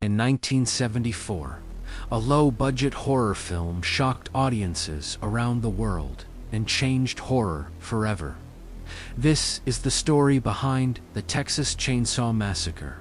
In 1974, a low-budget horror film shocked audiences around the world and changed horror forever. This is the story behind the Texas Chainsaw Massacre.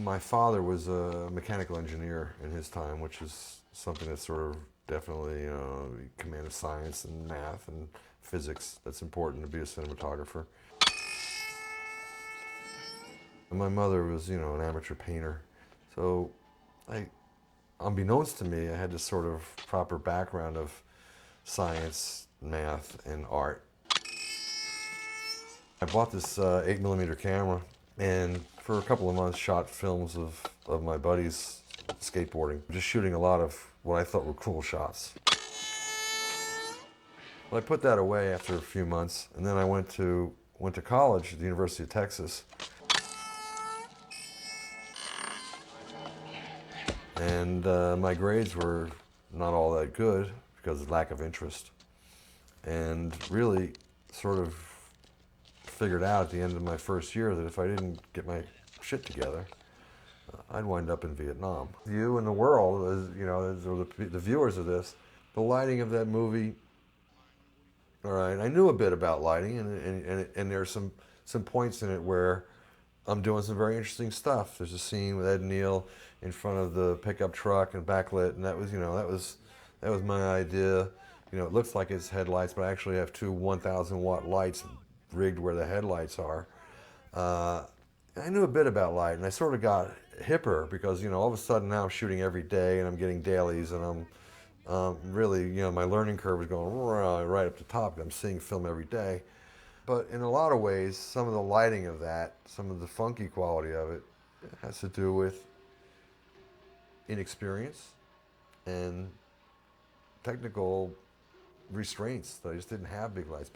My father was a mechanical engineer in his time, which is something that's sort of definitely, command of science and math and physics. That's important to be a cinematographer. And my mother was, an amateur painter. So unbeknownst to me, I had this sort of proper background of science, math, and art. I bought this 8mm camera and for a couple of months shot films of my buddies skateboarding, just shooting a lot of what I thought were cool shots. Well, I put that away after a few months, and then I went to college at the University of Texas. And my grades were not all that good because of lack of interest. And really sort of figured out at the end of my first year that if I didn't get my shit together, I'd wind up in Vietnam. You and the world, or the viewers of this, the lighting of that movie, all right, I knew a bit about lighting, and there's some points in it where I'm doing some very interesting stuff. There's a scene with Ed Neal in front of the pickup truck and backlit, and that was my idea. It looks like it's headlights, but I actually have two 1,000-watt lights rigged where the headlights are. I knew a bit about light, and I sort of got hipper because, all of a sudden now I'm shooting every day and I'm getting dailies, and I'm really, my learning curve is going right up the top. I'm seeing film every day. But in a lot of ways, some of the lighting of that, some of the funky quality of it, has to do with inexperience and technical restraints. That I just didn't have big lights.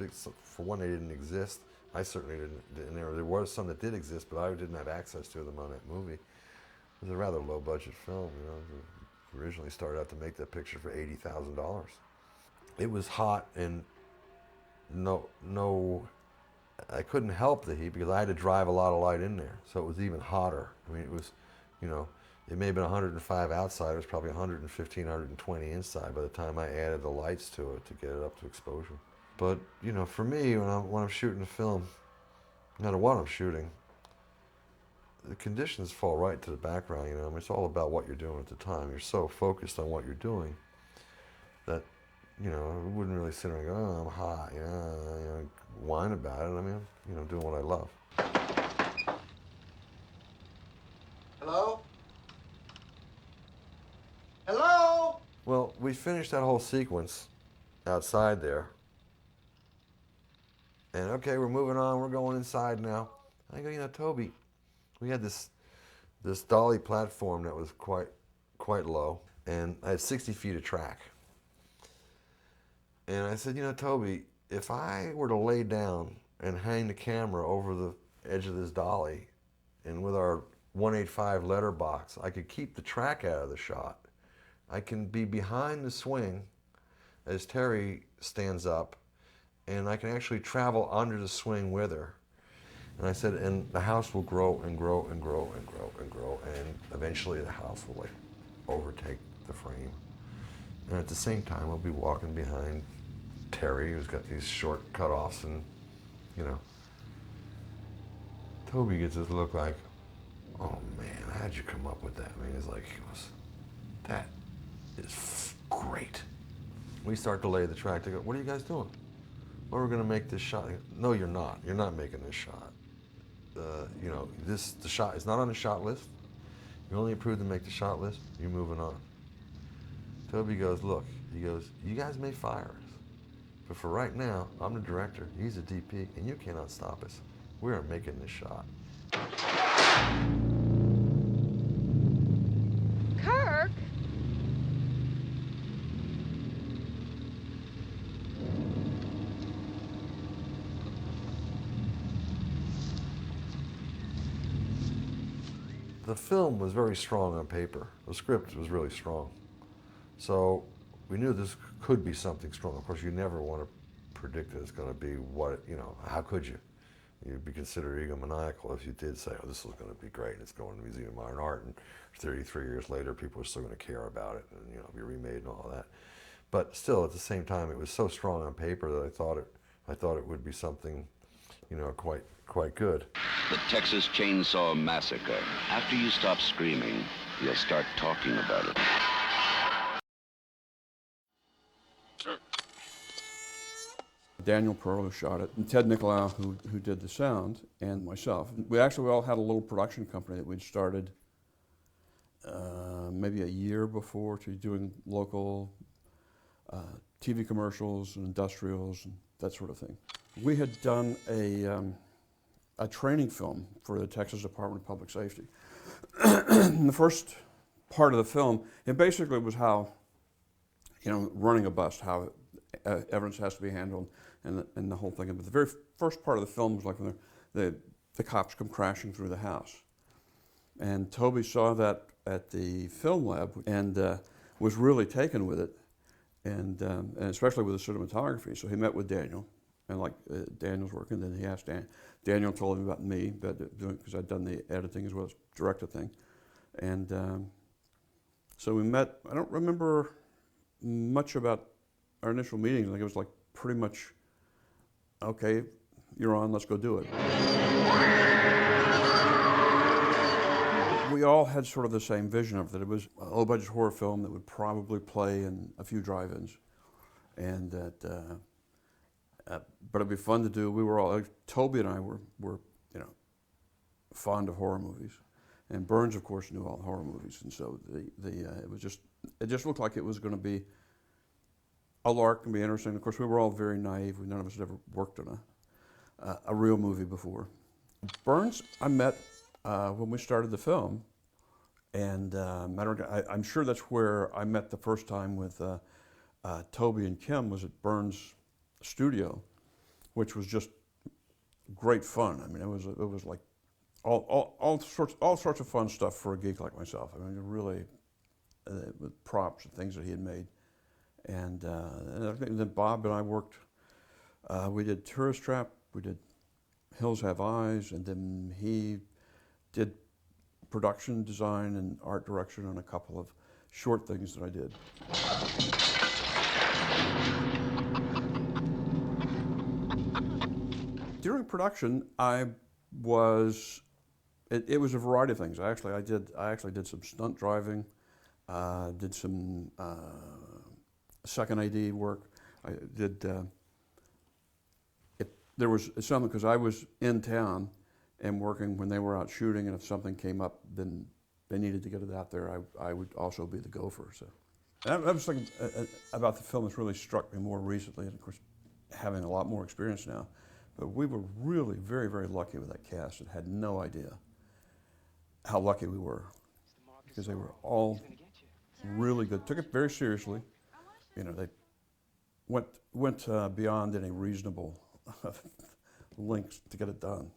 For one, they didn't exist. I certainly didn't. There were some that did exist, but I didn't have access to them on that movie. It was a rather low-budget film. Originally started out to make that picture for $80,000. It was hot, and I couldn't help the heat because I had to drive a lot of light in there, so it was even hotter. I mean, it was, it may have been 105 outside. It was probably 115, 120 inside by the time I added the lights to it to get it up to exposure. But, for me, when I'm shooting a film, no matter what I'm shooting, the conditions fall right to the background, I mean, it's all about what you're doing at the time. You're so focused on what you're doing that, I wouldn't really sit there and go, oh, I'm hot, whine about it. I mean, I'm doing what I love. Hello? Hello? Well, we finished that whole sequence outside there. And okay, we're moving on, we're going inside now. I go, Toby, we had this dolly platform that was quite low, and I had 60 feet of track. And I said, you know, Toby, if I were to lay down and hang the camera over the edge of this dolly, and with our 185 letterbox, I could keep the track out of the shot. I can be behind the swing as Terry stands up, and I can actually travel under the swing with her. And I said, and the house will grow and grow and grow and grow and grow, and eventually the house will like overtake the frame. And at the same time, I'll be walking behind Terry, who's got these short cutoffs, and you know, Toby gets this look like, oh man, how'd you come up with that? I mean, he's like, that is great. We start to lay the track. They go, what are you guys doing? Well, we're going to make this shot. No, you're not. You're not making this shot. You know, the shot is not on the shot list. You're only approved to make the shot list. You're moving on. Toby goes, look, he goes, you guys may fire us, but for right now, I'm the director, he's the DP, and you cannot stop us. We are making this shot. Kirk? The film was very strong on paper. The script was really strong. So we knew this could be something strong. Of course, you never want to predict that it's going to be what, you know, how could you? You'd be considered egomaniacal if you did say, oh, this is going to be great. It's going to the Museum of Modern Art, and 33 years later, people are still going to care about it and, you know, be remade and all that. But still, at the same time, it was so strong on paper that I thought it would be something, you know, quite good. The Texas Chainsaw Massacre. After you stop screaming, you'll start talking about it. Daniel Pearl, who shot it, and Ted Nicolau, who did the sound, and myself. We actually all had a little production company that we'd started maybe a year before, to doing local TV commercials and industrials and that sort of thing. We had done a training film for the Texas Department of Public Safety. And the first part of the film, it basically was how, you know, running a bust, how evidence has to be handled, and the whole thing. But the very first part of the film was like when the cops come crashing through the house. And Toby saw that at the film lab and was really taken with it, and especially with the cinematography. So he met with Daniel, and like Daniel's working, then he asked Daniel told him about me, because I'd done the editing as well as directed thing. And so we met. I don't remember much about our initial meetings. I think it was like pretty much, okay, you're on, let's go do it. We all had sort of the same vision of that. It was a low-budget horror film that would probably play in a few drive-ins, and that, but it'd be fun to do. We were all, like, Toby and I were, you know, fond of horror movies, and Burns, of course, knew all the horror movies, and so it just looked like it was going to be a lark and be interesting. Of course, we were all very naive. None of us had ever worked on a real movie before. Burns, I met when we started the film, and I'm sure that's where I met the first time with Toby and Kim, was at Burns' studio, which was just great fun. I mean, it was like all sorts of fun stuff for a geek like myself. I mean, really, with props and things that he had made. And then Bob and I worked, we did Tourist Trap, we did Hills Have Eyes, and then he did production design and art direction on a couple of short things that I did. During production, it was a variety of things. I actually did some stunt driving, did some second AD work. I did, there was something, because I was in town and working when they were out shooting, and if something came up, then they needed to get it out there, I would also be the gopher. So I was thinking about the film that's really struck me more recently, and of course, having a lot more experience now. But we were really very, very lucky with that cast, and had no idea how lucky we were, because they were all really good. Took it very seriously. You know, went beyond any reasonable lengths to get it done.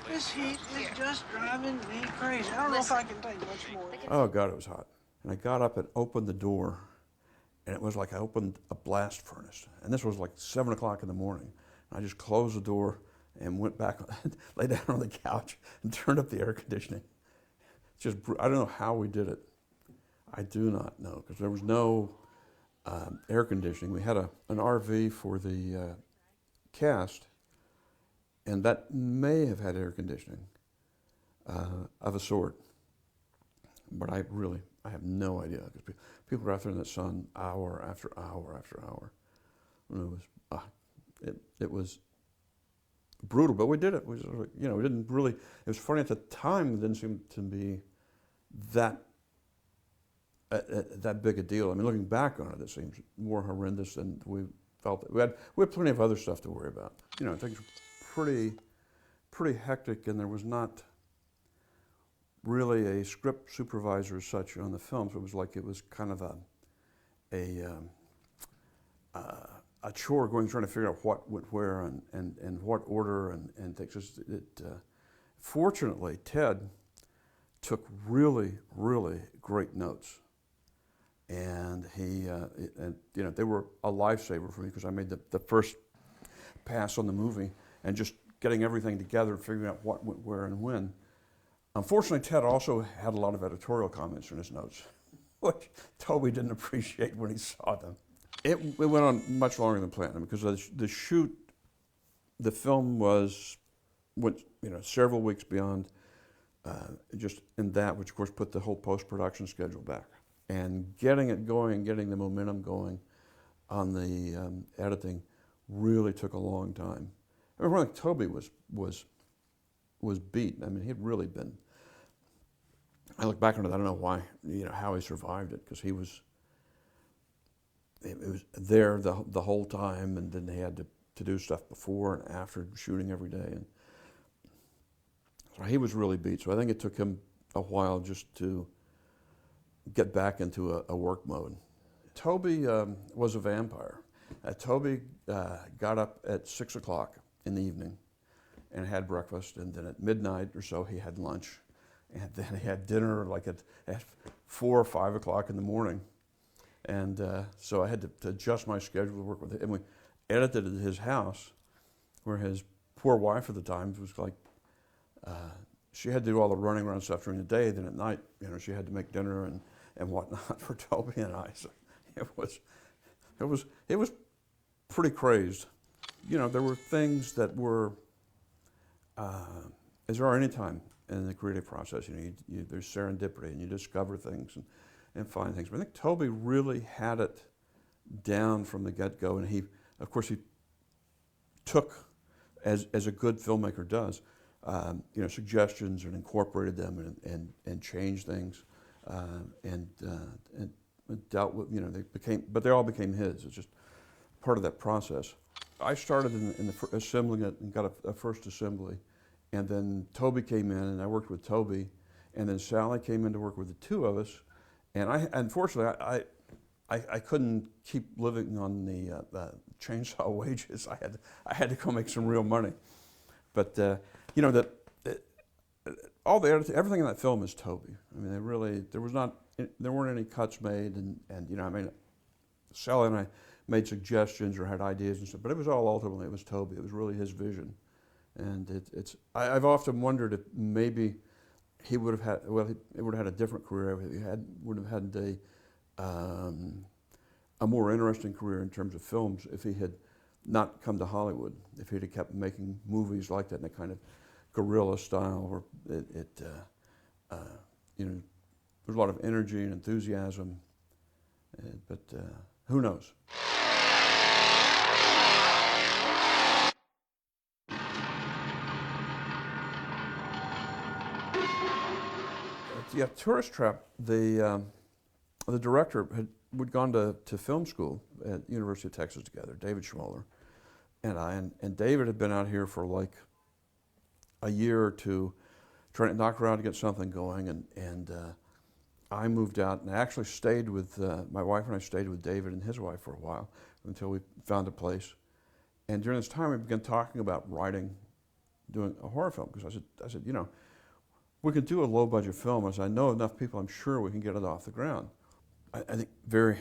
This heat is just driving me crazy. I don't know if I can take much more. Oh God, it was hot. And I got up and opened the door, and it was like I opened a blast furnace. And this was like 7 o'clock in the morning. And I just closed the door and went back, lay down on the couch and turned up the air conditioning. Just, I don't know how we did it. I do not know, because there was no air conditioning. We had an RV for the cast, and that may have had air conditioning of a sort. But I have no idea, because people were out there in the sun hour after hour after hour. And it was brutal, but we did it. We didn't really. It was funny at the time. It didn't seem to be that big a deal. I mean, looking back on it, it seems more horrendous than we felt. We had plenty of other stuff to worry about. Things were pretty hectic, and there was not really a script supervisor as such on the film. So it was kind of a chore trying to figure out what went where and what order and things. Fortunately, Ted took really, really great notes. And they were a lifesaver for me, because I made the first pass on the movie, and just getting everything together and figuring out what went where and when. Unfortunately, Ted also had a lot of editorial comments in his notes, which Toby didn't appreciate when he saw them. It went on much longer than planned, because the film went several weeks beyond just in that, which of course put the whole post-production schedule back. And getting it going, getting the momentum going on the editing really took a long time. I remember like Toby was beat. I mean, he'd really been. I look back on it, I don't know why, how he survived it, because it was there the whole time, and then he had to do stuff before and after shooting every day. And so he was really beat. So I think it took him a while just to get back into a work mode. Toby was a vampire. Toby got up at 6 o'clock in the evening and had breakfast, and then at midnight or so he had lunch, and then he had dinner like at 4 or 5 o'clock in the morning. And so I had to adjust my schedule to work with it. And we edited at his house, where his poor wife at the time was like, she had to do all the running around stuff during the day. Then at night, she had to make dinner and whatnot for Toby and I. So it was pretty crazed. There were things that were, as there are any time in the creative process, there's serendipity, and you discover things and find things. But I think Toby really had it down from the get-go, and he took, as a good filmmaker does, suggestions and incorporated them and changed things, and dealt with, but they all became his. It's just part of that process. I started in assembling it and got a first assembly, and then Toby came in, and I worked with Toby, and then Sally came in to work with the two of us, and unfortunately I couldn't keep living on the chainsaw wages. I had to go make some real money, but all the editing, everything in that film is Toby. I mean, there weren't any cuts made, and Sally and I made suggestions or had ideas and stuff, but it was Toby. It was really his vision, and I've often wondered if maybe he would have had a different career. He would have had a more interesting career in terms of films if he had not come to Hollywood. If he'd have kept making movies like that in a kind of guerrilla style, where there's a lot of energy and enthusiasm, but who knows? Yeah, Tourist Trap, the director we'd gone to film school at University of Texas together, David Schmoller and I, and David had been out here for like a year or two trying to knock around to get something going, and I moved out and I actually stayed with, my wife and I stayed with David and his wife for a while. until we found a place. And during this time, we began talking about doing a horror film, because I said, you know, we could do a low-budget film. As I know enough people, I'm sure we can get it off the ground. I think very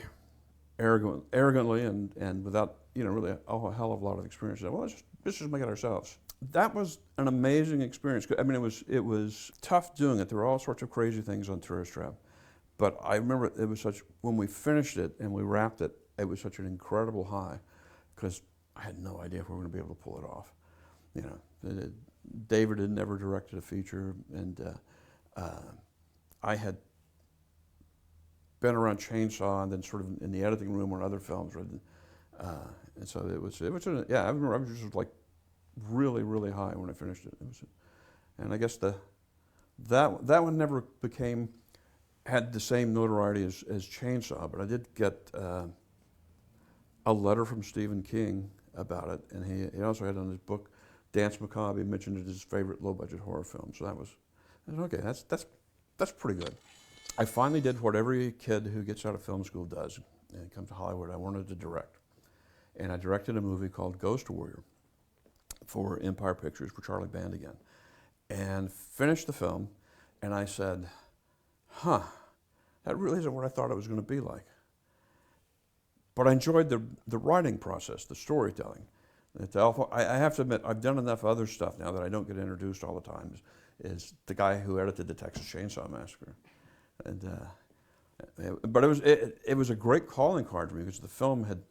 arrogantly and without, you know, really a hell of a lot of experience. I said, well, let's just make it ourselves. That was an amazing experience. I mean, it was tough doing it. There were all sorts of crazy things on Tourist Trap. But I remember it was when we finished it and we wrapped it, it was such an incredible high, because I had no idea if we were going to be able to pull it off. You know, David had never directed a feature, and I had been around Chainsaw and then sort of in the editing room on other films, and so it was yeah. I remember I was just like really, really high when I finished it. And I guess that one never had the same notoriety as Chainsaw, but I did get a letter from Stephen King about it, and he also had on his book Dance Macabre. He mentioned it as his favorite low-budget horror film. So I said, okay, that's pretty good. I finally did what every kid who gets out of film school does and comes to Hollywood. I wanted to direct, and I directed a movie called Ghost Warrior for Empire Pictures, for Charlie Band again, and finished the film. And I said, huh, that really isn't what I thought it was going to be like. But I enjoyed the writing process, the storytelling. I have to admit, I've done enough other stuff now that I don't get introduced all the time. Is the guy who edited the Texas Chainsaw Massacre, but it was a great calling card for me, because the film had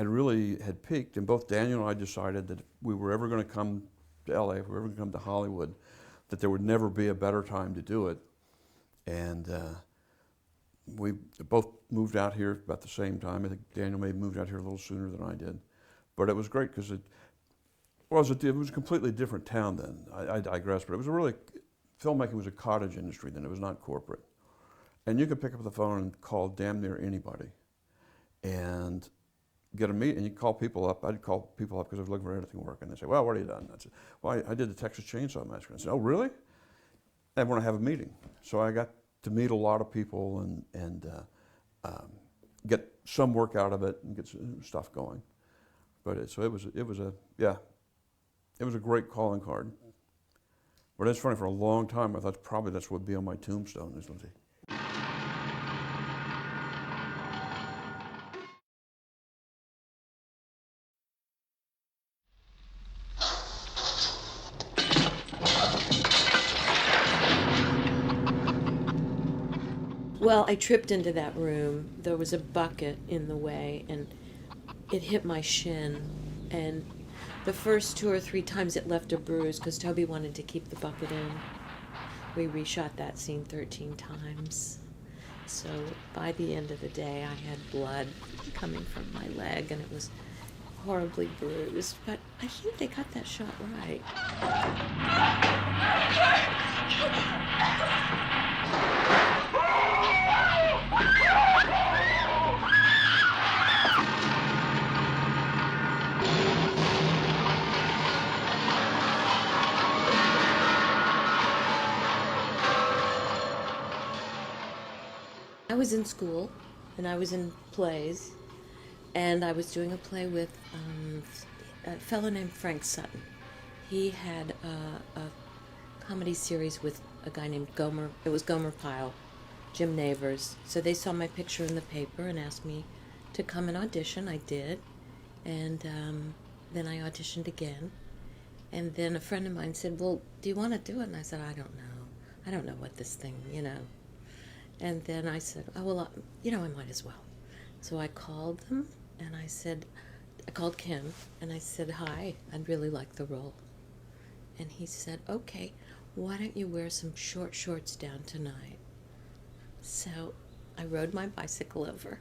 really peaked, and both Daniel and I decided that if we were ever going to come to LA, if we were ever going to come to Hollywood, that there would never be a better time to do it. And we both moved out here about the same time. I think Daniel may have moved out here a little sooner than I did. But it was great, because it was a completely different town then. I digress, but it was filmmaking was a cottage industry then. It was not corporate. And you could pick up the phone and call damn near anybody and get a meet, and you call people up. I'd call people up because I was looking for editing work, and they'd say, well, what have you done? I'd say, well, I did the Texas Chainsaw Massacre. And I said, oh, really? I want to have a meeting. So I got to meet a lot of people and get some work out of it and get some stuff going. But it was a great calling card. But it's funny, for a long time I thought probably that's what would be on my tombstone. Well, I tripped into that room. There was a bucket in the way, and it hit my shin. And the first 2 or 3 times it left a bruise, because Toby wanted to keep the bucket in. We reshot that scene 13 times. So by the end of the day, I had blood coming from my leg, and it was horribly bruised. But I think they got that shot right. I was in school, and I was in plays, and I was doing a play with a fellow named Frank Sutton. He had a comedy series with a guy named Gomer. It was Gomer Pyle, Jim Navers. So they saw my picture in the paper and asked me to come and audition. I did, and then I auditioned again. And then a friend of mine said, well, do you want to do it? And I said, I don't know. I don't know what this thing, And then I said, oh, well, I might as well. So I called them, and I called Kim, and I said, hi, I'd really like the role. And he said, okay, why don't you wear some short shorts down tonight? So I rode my bicycle over.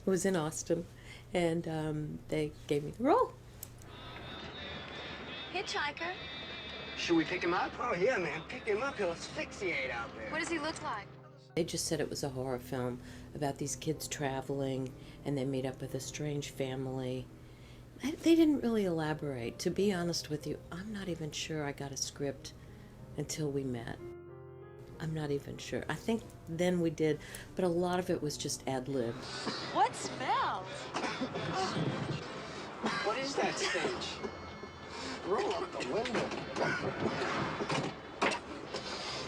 It was in Austin, and they gave me the role. Hitchhiker. Should we pick him up? Oh, yeah, man. Pick him up. He'll asphyxiate out there. What does he look like? They just said it was a horror film about these kids traveling, and they meet up with a strange family. They didn't really elaborate. To be honest with you, I'm not even sure I got a script until we met. I'm not even sure. I think then we did, but a lot of it was just ad-lib. What smells? What is that stench? Roll up the window.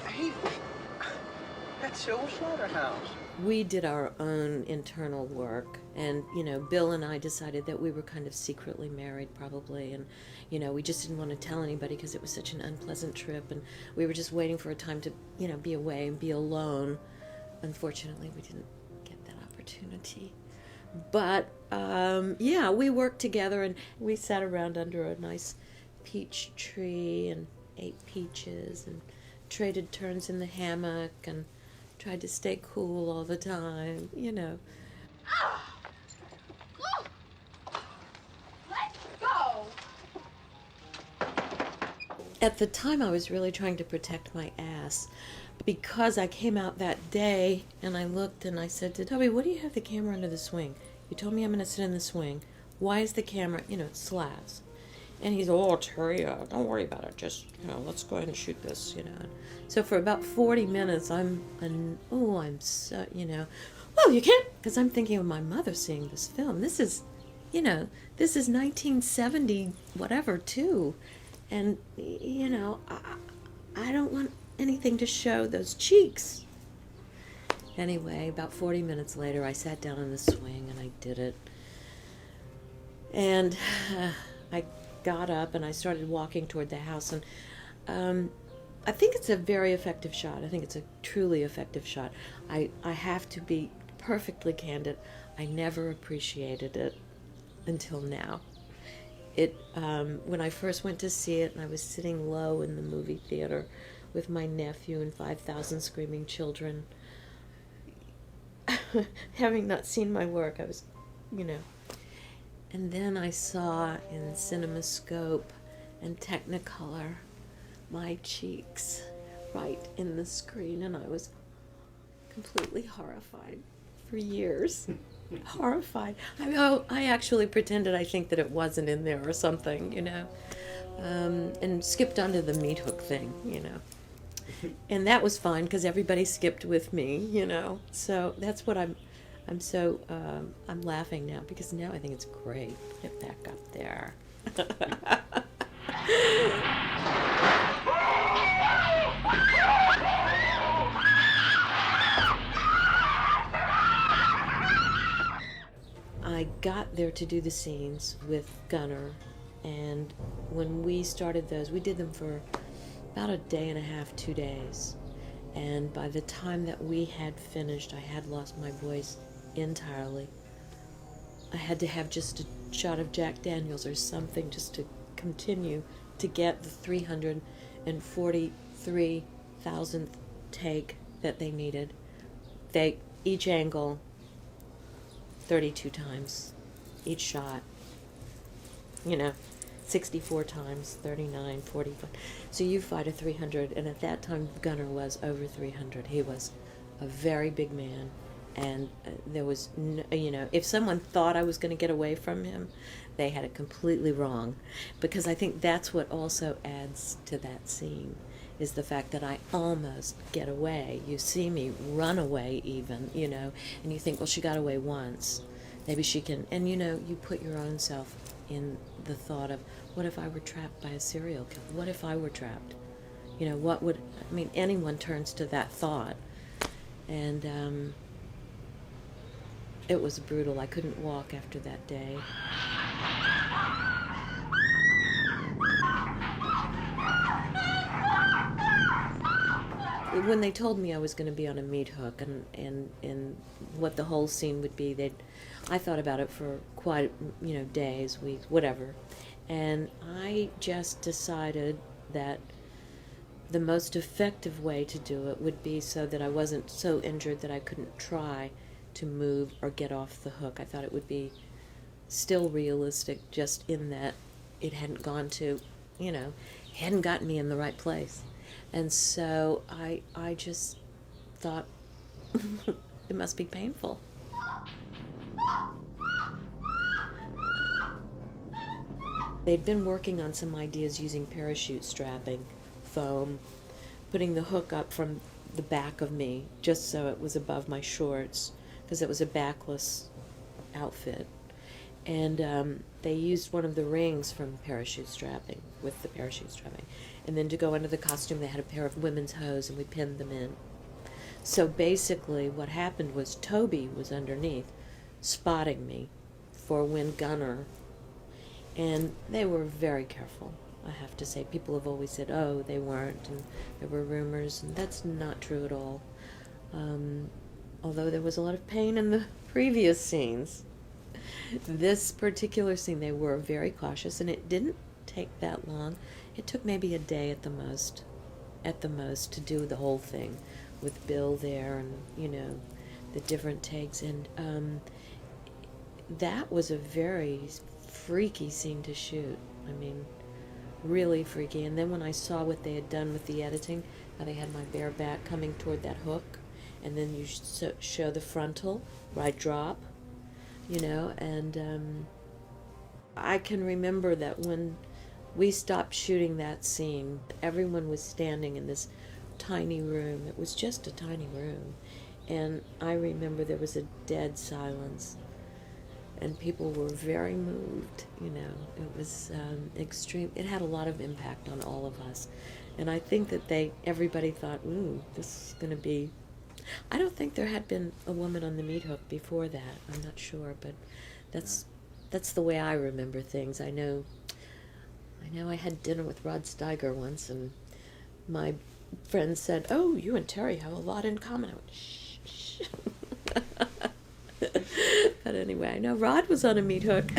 Hey, that's Silver Slaughterhouse. We did our own internal work, and, you know, Bill and I decided that we were kind of secretly married probably, and, you know, we just didn't want to tell anybody because it was such an unpleasant trip, and we were just waiting for a time to, you know, be away and be alone. Unfortunately, we didn't get that opportunity. But, yeah, we worked together, and we sat around under a nice peach tree and ate peaches and traded turns in the hammock and tried to stay cool all the time, you know. Let's go! At the time, I was really trying to protect my ass because I came out that day and I looked and I said to Toby, what do you have the camera under the swing? You told me I'm going to sit in the swing. Why is the camera, you know, it's slats. And he's, oh, Terry, don't worry about it. Just, you know, let's go ahead and shoot this, you know. So for about 40 minutes, I'm so, you know, oh, you can't, because I'm thinking of my mother seeing this film. This is, you know, this is 1970, whatever, too. And, you know, I don't want anything to show those cheeks. Anyway, about 40 minutes later, I sat down on the swing and I did it. And I got up and I started walking toward the house, and I think it's a very effective shot. I think it's a truly effective shot. I have to be perfectly candid. I never appreciated it until now. It when I first went to see it and I was sitting low in the movie theater with my nephew and 5,000 screaming children, having not seen my work, I was, you know. And then I saw in CinemaScope and Technicolor my cheeks right in the screen, and I was completely horrified for years. Horrified. I actually pretended I think that it wasn't in there or something, you know, and skipped onto the meat hook thing, you know. And that was fine because everybody skipped with me, you know. So that's what I'm laughing now because now I think it's great. Put it back up there. I got there to do the scenes with Gunnar, and when we started those, we did them for about a day and a half, 2 days. And by the time that we had finished, I had lost my voice entirely. I had to have just a shot of Jack Daniels or something just to continue to get the 343,000th take that they needed. Each angle 32 times, each shot, you know, 64 times, 39, 45. So you fight a 300, and at that time Gunnar was over 300. He was a very big man, and there was, you know, if someone thought I was going to get away from him, they had it completely wrong, because I think that's what also adds to that scene, is the fact that I almost get away. You see me run away even, you know, and you think, well, she got away once. Maybe she can, and you know, you put your own self in the thought of, what if I were trapped by a serial killer? What if I were trapped? You know, what would, I mean, anyone turns to that thought. And it was brutal. I couldn't walk after that day. When they told me I was going to be on a meat hook and what the whole scene would be, I thought about it for quite, you know, days, weeks, whatever. And I just decided that the most effective way to do it would be so that I wasn't so injured that I couldn't try to move or get off the hook. I thought it would be still realistic, just in that it hadn't gone to, you know, hadn't gotten me in the right place. And so I just thought it must be painful. They'd been working on some ideas using parachute strapping, foam, putting the hook up from the back of me, just so it was above my shorts, because it was a backless outfit. And they used one of the rings from parachute strapping, with the parachute strapping. And then to go under the costume, they had a pair of women's hose, and we pinned them in. So basically what happened was Toby was underneath, spotting me for when Gunner, and they were very careful, I have to say. People have always said, oh, they weren't, and there were rumors, and that's not true at all. Although there was a lot of pain in the previous scenes. This particular scene, they were very cautious, and it didn't take that long. It took maybe a day at the most, to do the whole thing, with Bill there and, you know, the different takes. And that was a very freaky scene to shoot. I mean, really freaky. And then when I saw what they had done with the editing, how they had my bare back coming toward that hook, and then you show the frontal, right drop, you know, and I can remember that when we stopped shooting that scene, everyone was standing in this tiny room. It was just a tiny room. And I remember there was a dead silence, and people were very moved, you know. It was extreme. It had a lot of impact on all of us. And I think that everybody thought, ooh, this is going to be... I don't think there had been a woman on the meat hook before that. I'm not sure, but that's the way I remember things. I know I had dinner with Rod Steiger once, and my friend said, oh, you and Terry have a lot in common. I went, shh, shh. But anyway, I know Rod was on a meat hook.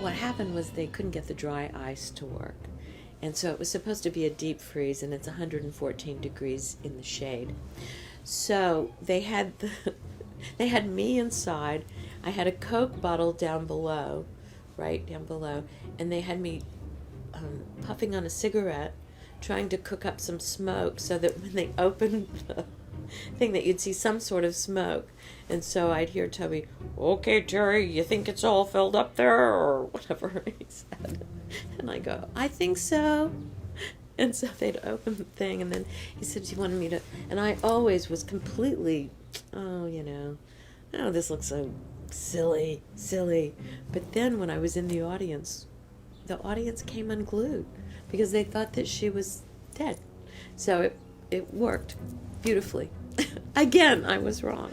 What happened was they couldn't get the dry ice to work. And so it was supposed to be a deep freeze, and it's 114 degrees in the shade. So they had me inside. I had a Coke bottle down below, right down below, and they had me puffing on a cigarette, trying to cook up some smoke so that when they opened the thing that you'd see some sort of smoke. And so I'd hear Toby, okay, Terry, you think it's all filled up there, or whatever he said. And I go, I think so. And so they'd open the thing, and then he said he wanted me to, and I always was completely, this looks so silly. But then when I was in the audience came unglued because they thought that she was dead. So it worked beautifully. Again, I was wrong.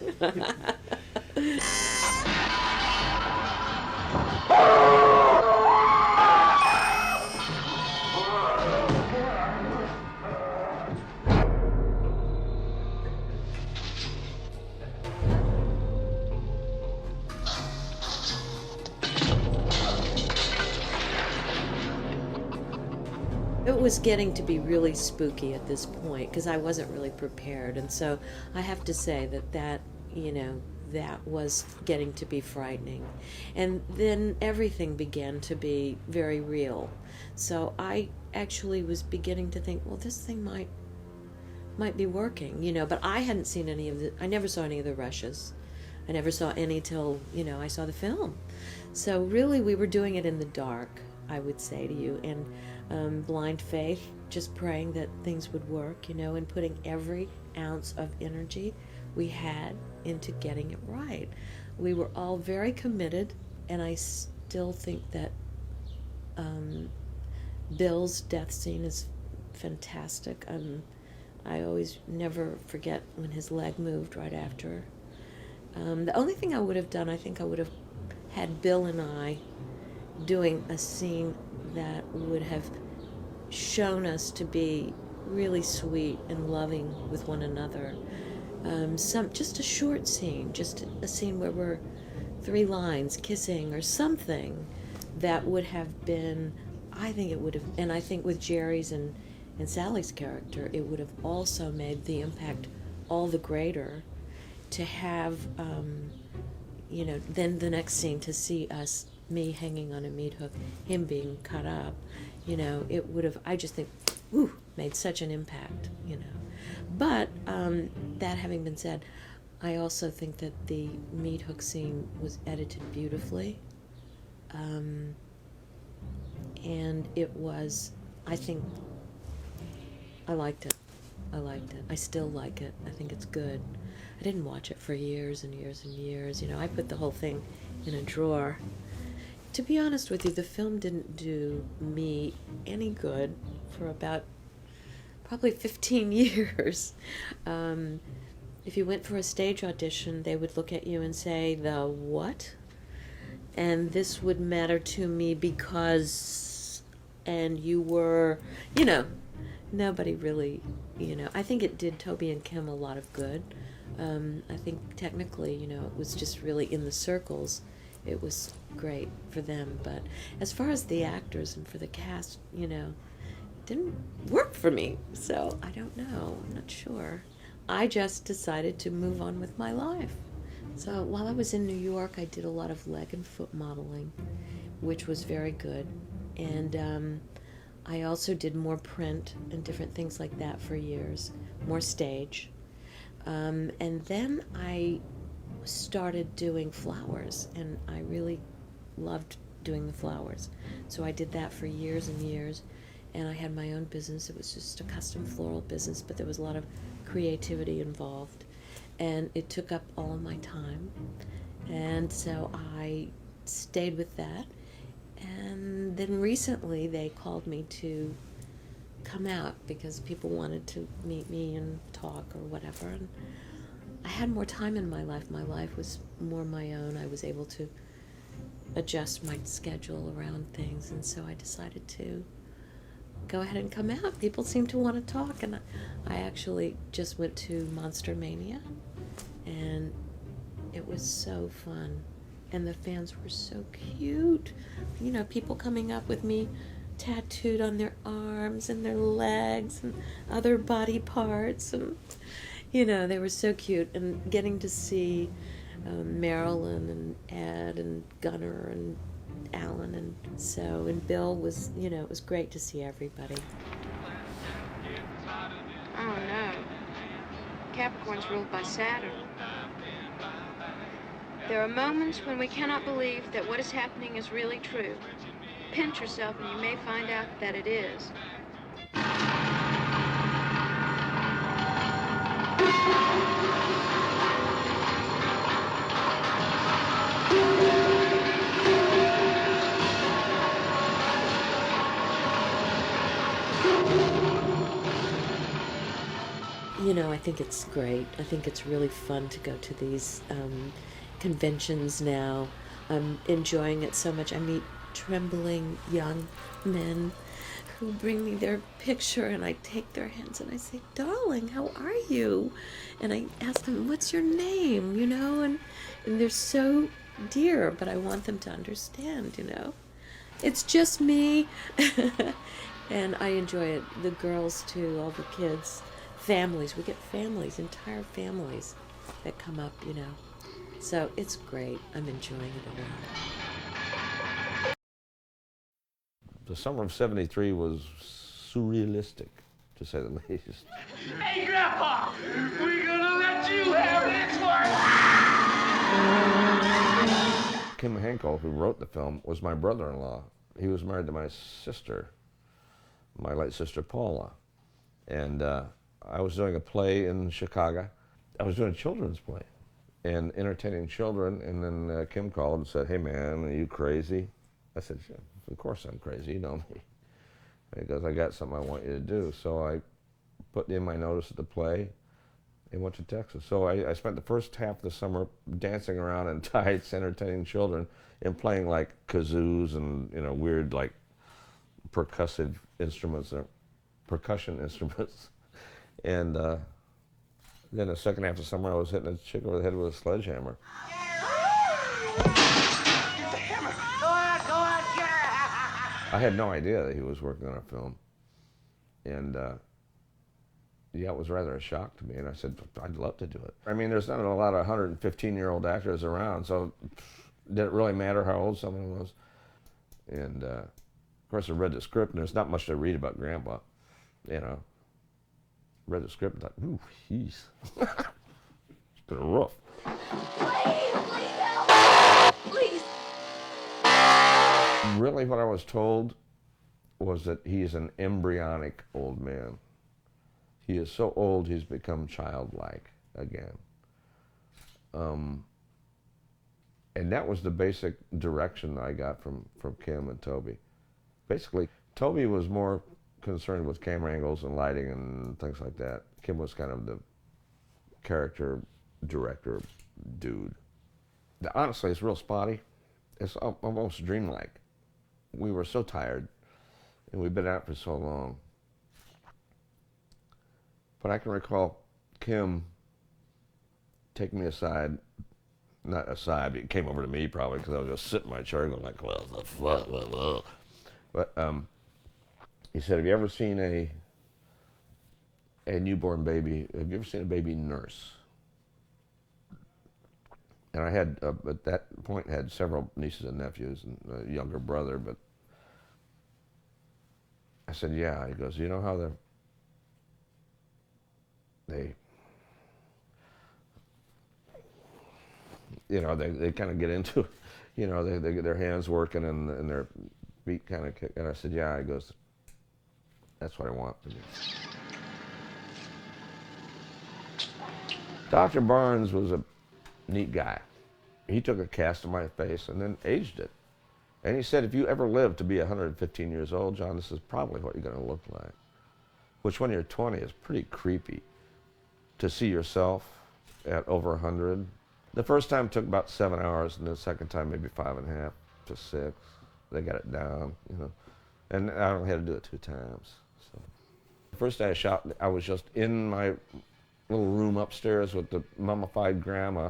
It was getting to be really spooky at this point because I wasn't really prepared, and so I have to say that was getting to be frightening. And then everything began to be very real. So I actually was beginning to think, well, this thing might be working, but I hadn't seen I never saw any of the rushes. I never saw any till, I saw the film. So really we were doing it in the dark, I would say to you, and blind faith, just praying that things would work, and putting every ounce of energy we had into getting it right. We were all very committed, and I still think that Bill's death scene is fantastic. I always never forget when his leg moved right after. The only thing I would have done, I think I would have had Bill and I doing a scene that would have shown us to be really sweet and loving with one another. Just a short scene, just a scene where we're 3 lines kissing or something that would have been, I think it would have, and I think with Jerry's and Sally's character, it would have also made the impact all the greater to have, then the next scene to see me hanging on a meat hook, him being cut up, it would have, I just think, ooh, made such an impact, you know. But that having been said, I also think that the meat hook scene was edited beautifully. And it was, I think, I liked it. I liked it. I still like it. I think it's good. I didn't watch it for years and years and years. You know, I put the whole thing in a drawer. To be honest with you, the film didn't do me any good for about probably 15 years. If you went for a stage audition, they would look at you and say, "The what?" And this would matter to me because, and you were, you know, nobody really, you know. I think it did Toby and Kim a lot of good. I think technically, you know, it was just really in the circles. It was great for them. But as far as the actors and for the cast, you know, it didn't work for me. So I don't know. I'm not sure. I just decided to move on with my life. So while I was in New York, I did a lot of leg and foot modeling, which was very good. And I also did more print and different things like that for years, more stage. And then I started doing flowers, and I really loved doing the flowers. So I did that for years and years, and I had my own business. It was just a custom floral business, but there was a lot of creativity involved, and it took up all of my time. And so I stayed with that, and then recently they called me to come out because people wanted to meet me and talk or whatever. And I had more time in my life. My life was more my own. I was able to adjust my schedule around things, and so I decided to go ahead and come out. People seem to want to talk, and I actually just went to Monster Mania, and it was so fun. And the fans were so cute. You know, people coming up with me tattooed on their arms and their legs and other body parts, and you know, they were so cute. And getting to see Marilyn and Ed and Gunnar and Alan and Bill was, you know, it was great to see everybody. Oh no, Capricorn's ruled by Saturn. There are moments when we cannot believe that what is happening is really true. Pinch yourself and you may find out that it is. You know, I think it's great. I think it's really fun to go to these conventions now. I'm enjoying it so much. I meet trembling young men who bring me their picture, and I take their hands and I say, "Darling, how are you?" And I ask them, "What's your name?" You know, and they're so dear, but I want them to understand, you know. It's just me. And I enjoy it. The girls too, all the kids. Families, we get families, entire families that come up, you know. So it's great. I'm enjoying it a lot. The summer of '73 was surrealistic, to say the least. Hey, Grandpa! We're gonna let you have this one! Kim Henkel, who wrote the film, was my brother-in-law. He was married to my sister, my late sister Paula. And I was doing a play in Chicago. I was doing a children's play and entertaining children, and then Kim called and said, "Hey man, are you crazy?" I said, "Yeah, of course I'm crazy, you know me." And he goes, "I got something I want you to do." So I put in my notice at the play and went to Texas. So I spent the first half of the summer dancing around in tights, entertaining children, and playing like kazoos and, you know, weird like percussive instruments, or percussion instruments. And then the second half of the summer, I was hitting a chick over the head with a sledgehammer. I had no idea that he was working on a film. And yeah, it was rather a shock to me. And I said, "I'd love to do it." I mean, there's not a lot of 115-year-old actors around, so did it really matter how old someone was? And of course, I read the script, and there's not much to read about Grandpa. you know, read the script and thought, ooh, jeez. It's been rough. Please help! Please. Really what I was told was that he is an embryonic old man. He is so old he's become childlike again. And that was the basic direction I got from Kim and Toby. Basically, Toby was more concerned with camera angles and lighting and things like that. Kim was kind of the character director dude. Honestly, it's real spotty. It's almost dreamlike. We were so tired, and we'd been out for so long. But I can recall Kim taking me aside, not aside, but he came over to me probably because I was just sitting in my chair going like, well, the fuck, well. But he said, have you ever seen a newborn baby? Have you ever seen a baby nurse? And I had, at that point, had several nieces and nephews and a younger brother, but I said, yeah. He goes, you know how they you know, they kind of get into it. You know, they get their hands working and their feet kind of kick. And I said, yeah. He goes, that's what I want for you. Dr. Barnes was a neat guy. He took a cast of my face and then aged it. And he said, if you ever live to be 115 years old, John, this is probably what you're going to look like. Which when you're 20 is pretty creepy to see yourself at over 100. The first time took about 7 hours, and the second time maybe 5.5 to 6. They got it down, you know. And I only had to do it 2 times. So. The first day I shot, I was just in my little room upstairs with the mummified grandma.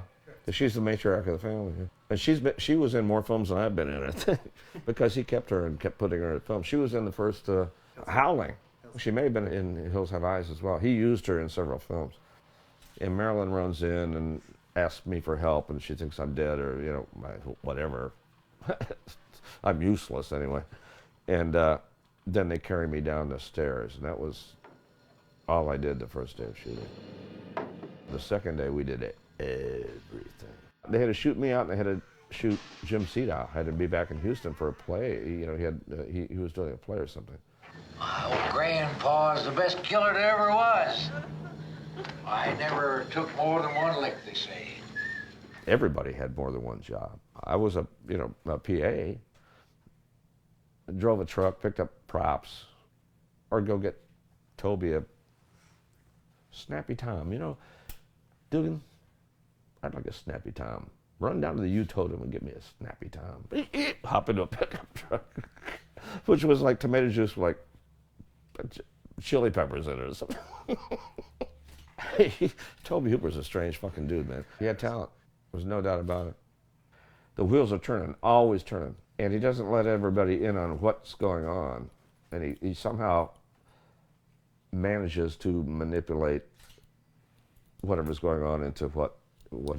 She's the matriarch of the family. And she was in more films than I've been in, I think, because he kept her and kept putting her in films. She was in the first Howling. She may have been in Hills Have Eyes as well. He used her in several films. And Marilyn runs in and asks me for help, and she thinks I'm dead or, you know, whatever. I'm useless anyway. And then they carry me down the stairs, and that was all I did the first day of shooting. The second day we did everything. They had to shoot me out, and they had to shoot Jim Seedow. I had to be back in Houston for a play. You know, he was doing a play or something. My old grandpa's the best killer there ever was. I never took more than one lick, they say. Everybody had more than one job. I was a PA. Drove a truck, picked up props, or go get Toby a Snappy Tom. You know, Dugan, I'd like a Snappy Tom. Run down to the U-Totem and get me a Snappy Tom. Hop into a pickup truck, which was like tomato juice with like chili peppers in it or something. Toby Hooper's a strange fucking dude, man. He had talent. There's no doubt about it. The wheels are turning, always turning. And he doesn't let everybody in on what's going on. And he somehow manages to manipulate whatever's going on into what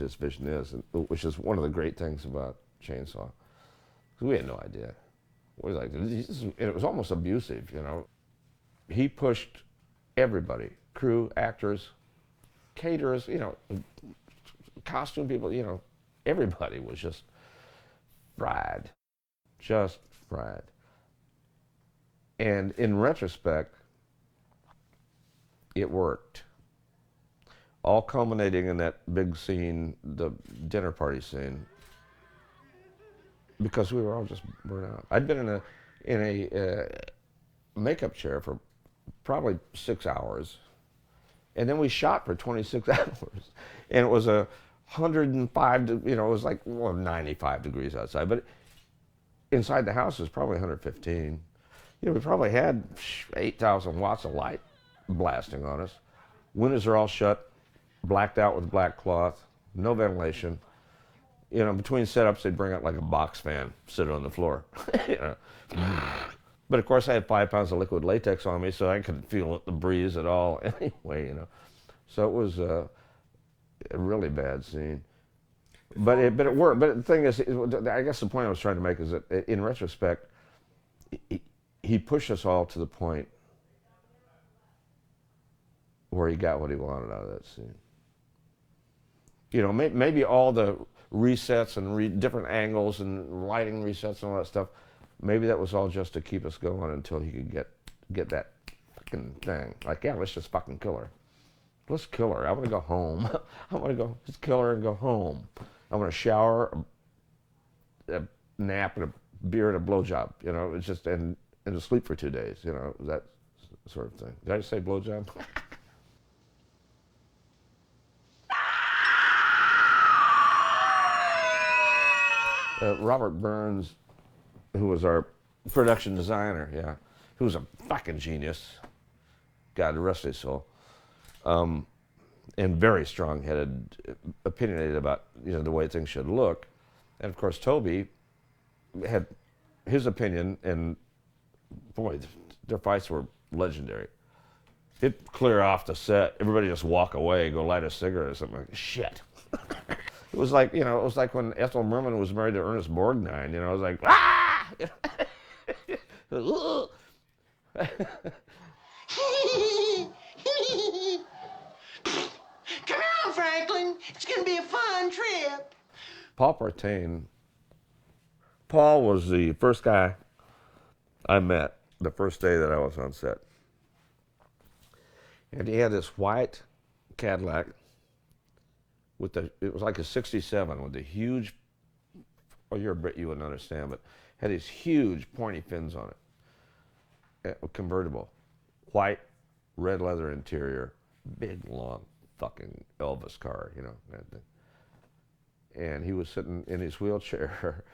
his vision is, which is one of the great things about Chainsaw. Because we had no idea. We were like, it was almost abusive, you know. He pushed everybody, crew, actors, caterers, you know, costume people, you know, everybody was just fried. Just fried. And in retrospect, it worked. All culminating in that big scene, the dinner party scene, because we were all just burnt out. I'd been in a makeup chair for probably 6 hours, and then we shot for 26 hours, and it was 105, you know, it was like 95 degrees outside, but inside the house was probably 115. You know, we probably had 8,000 watts of light blasting on us. Windows are all shut, blacked out with black cloth, no ventilation. You know, between setups, they'd bring out like a box fan, sit on the floor. You know. But of course, I had 5 pounds of liquid latex on me, so I couldn't feel the breeze at all anyway, you know. So it was a really bad scene. But it worked. But the thing is, I guess the point I was trying to make is that in retrospect, he pushed us all to the point where he got what he wanted out of that scene. You know, maybe all the resets and different angles and lighting resets and all that stuff, maybe that was all just to keep us going until he could get that fucking thing. Like, yeah, let's just fucking kill her. Let's kill her. I want to go home. I want to go, just kill her and go home. I want to shower, a nap, and a beer and a blowjob. You know, it's just, and to sleep for 2 days, you know, that sort of thing. Did I just say blowjob? Robert Burns, who was our production designer, yeah, who was a fucking genius, God rest his soul, and very strong-headed, opinionated about, you know, the way things should look. And of course, Toby had his opinion, and boy, their fights were legendary. He'd clear off the set, everybody just walk away, go light a cigarette or something. Like, shit. It was like, you know, it was like when Ethel Merman was married to Ernest Borgnine, you know, it was like, ah! Come on, Franklin. It's going to be a fun trip. Paul Partain. Paul was the first guy I met the first day that I was on set. And he had this white Cadillac with it was like a 67 with the huge, oh, you're a Brit, you wouldn't understand, but had these huge pointy fins on it. Convertible. White, red leather interior, big, long fucking Elvis car, you know. And he was sitting in his wheelchair